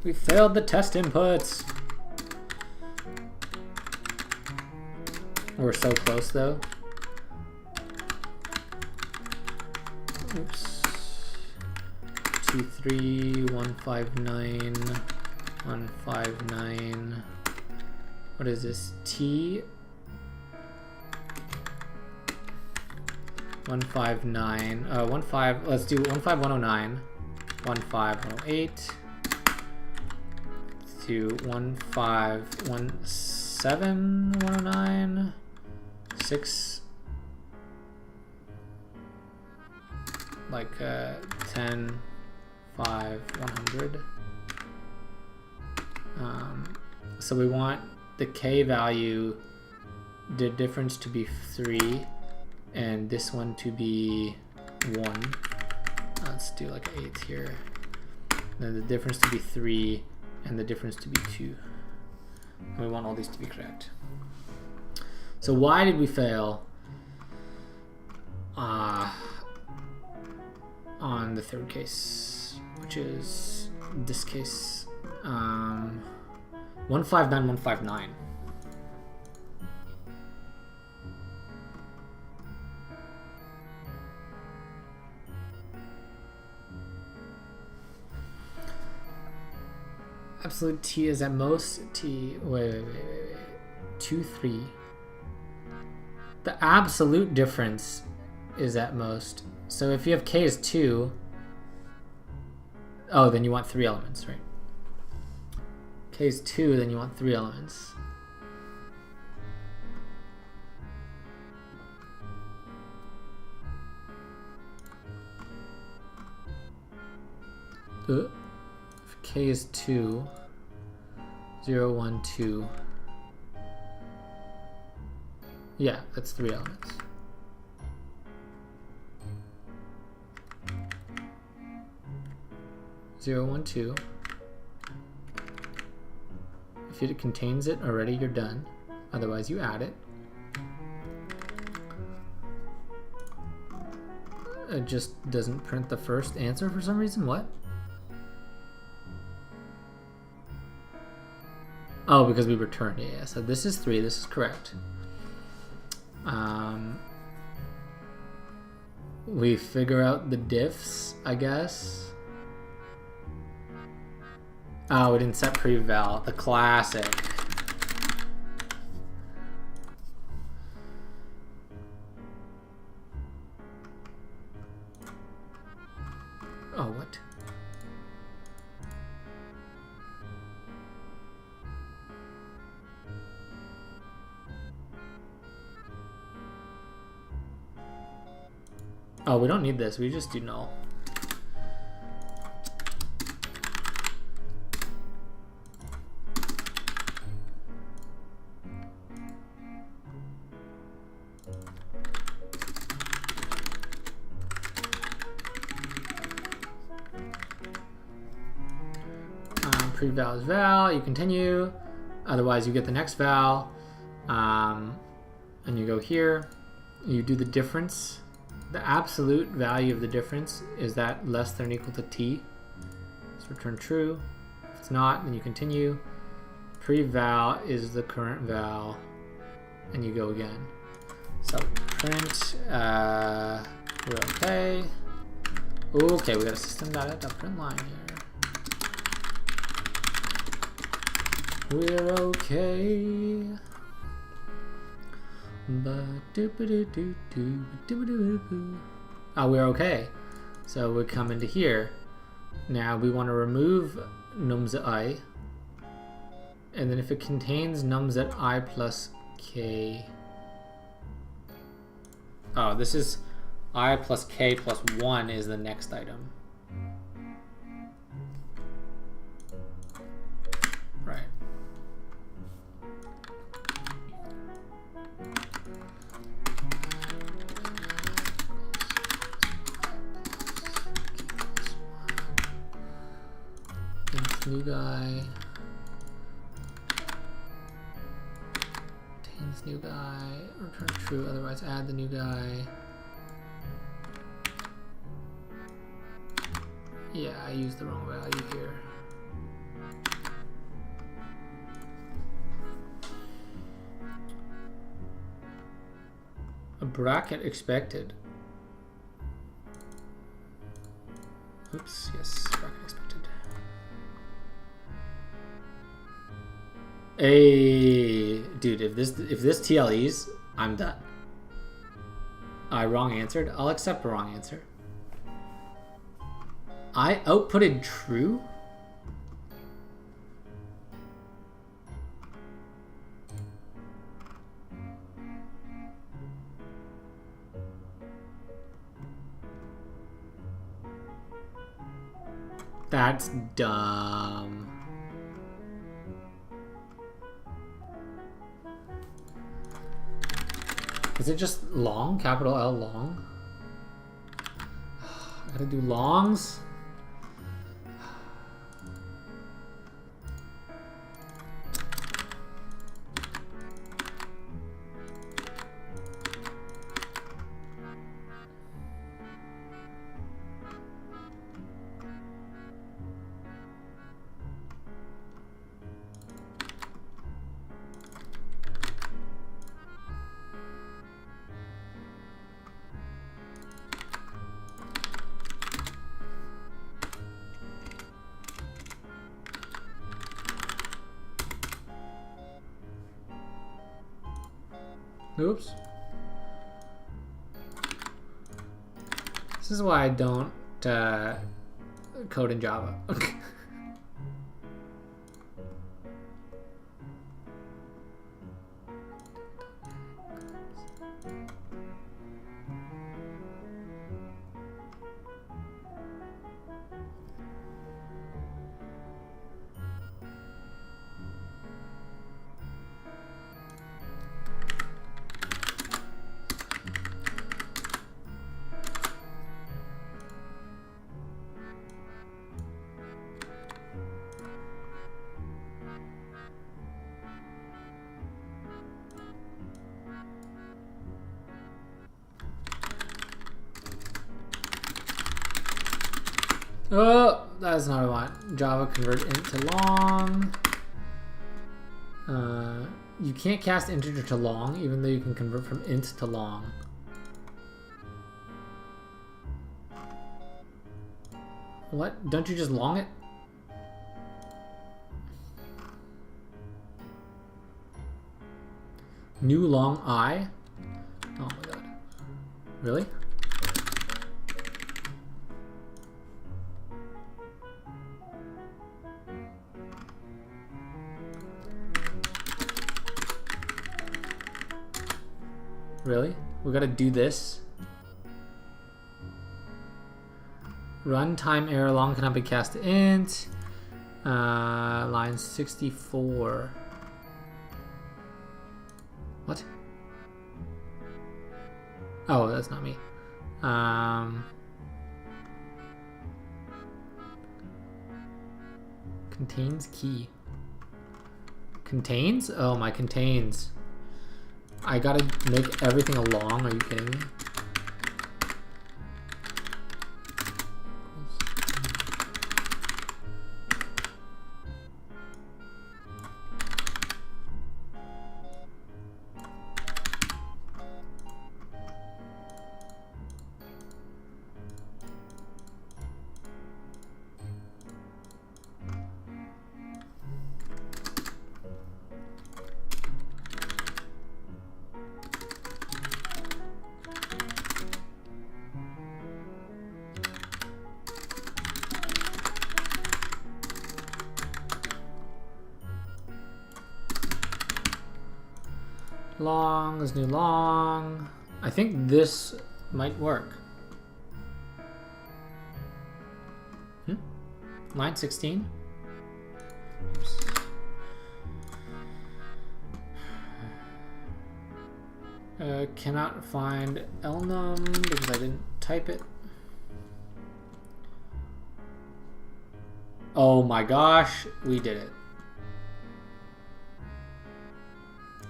We failed the test inputs. We're so close though. Oops. 23159 159. What is this? T 159. 15. Let's do 15109. 15108 to 1517 109 6. Like 10 5 100. So we want the k value, the difference to be 3, and this one to be 1. Let's do like an 8 here. Then the difference to be 3, and the difference to be 2. And we want all these to be correct. So why did we fail on the third case, which is this case? 159159. Absolute t is at most t. Wait. 2 3. The absolute difference is at most. So if you have k is 2, oh, then you want 3 elements, right? K is 2, then you want 3 elements. If k is 2, 0, 1, 2. Yeah, that's 3 elements. Zero, 1, 2. If it contains it already, you're done. Otherwise, you add it. It just doesn't print the first answer for some reason. What? Oh, because we returned. Yeah, so this is 3. This is correct. We figure out the diffs, I guess. Oh, we didn't set preval. The classic. Oh, what? Oh, we don't need this. We just do null. Pre-val is val. You continue. Otherwise, you get the next val. And you go here. You do the difference. The absolute value of the difference is that less than or equal to t. So return true. If it's not, then you continue. Pre-val is the current val, and you go again. So print, we're okay. Okay, we got a system data print line here. We're okay. Oh, we're okay. So we come into here. Now we want to remove nums at I. And then if it contains nums at I plus k. Oh, this is I plus k plus 1 is the next item. Right. New guy. Contains new guy. Return true, otherwise add the new guy. Yeah, I used the wrong value here. A bracket expected. Oops, yes, bracket expected. Hey, dude, if this TLEs, I'm done. I wrong answered. I'll accept a wrong answer. I outputted true? That's dumb. Is it just long? Capital L long? I gotta do longs? Oops. This is why I don't code in Java. Oh, that's not what I want. Java convert int to long. You can't cast integer to long, even though you can convert from int to long. What? Don't you just long it? New long I? Oh my god. Really? Really? We gotta do this. Runtime error long cannot be cast to int. Line 64. What? Oh, that's not me. Contains key. Contains? Oh, my contains. I gotta make everything a long. Are you kidding me? Long is new long. I think this might work. Line 16. Oops. Cannot find elnum because I didn't type it. Oh my gosh, we did it.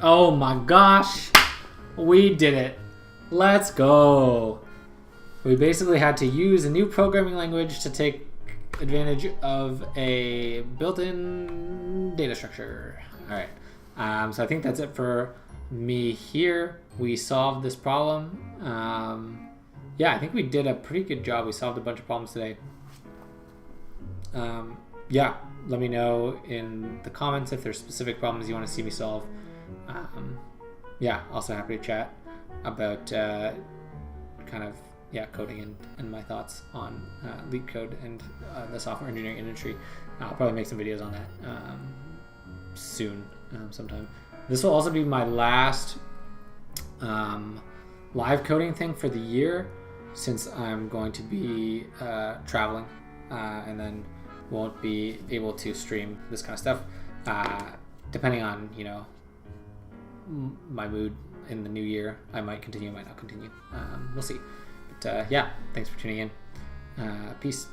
Oh my gosh, we did it. Let's go. We basically had to use a new programming language to take advantage of a built-in data structure. All right, so I think that's it for me here. We solved this problem. Yeah, I think we did a pretty good job. We solved a bunch of problems today. Yeah, let me know in the comments if there's specific problems you want to see me solve. Yeah, also happy to chat about kind of coding and my thoughts on LeetCode and the software engineering industry. I'll probably make some videos on that soon, sometime. This will also be my last live coding thing for the year, since I'm going to be traveling and then won't be able to stream this kind of stuff. Depending on my mood in the new year, I might continue, might not continue. We'll see. But yeah, thanks for tuning in. Peace.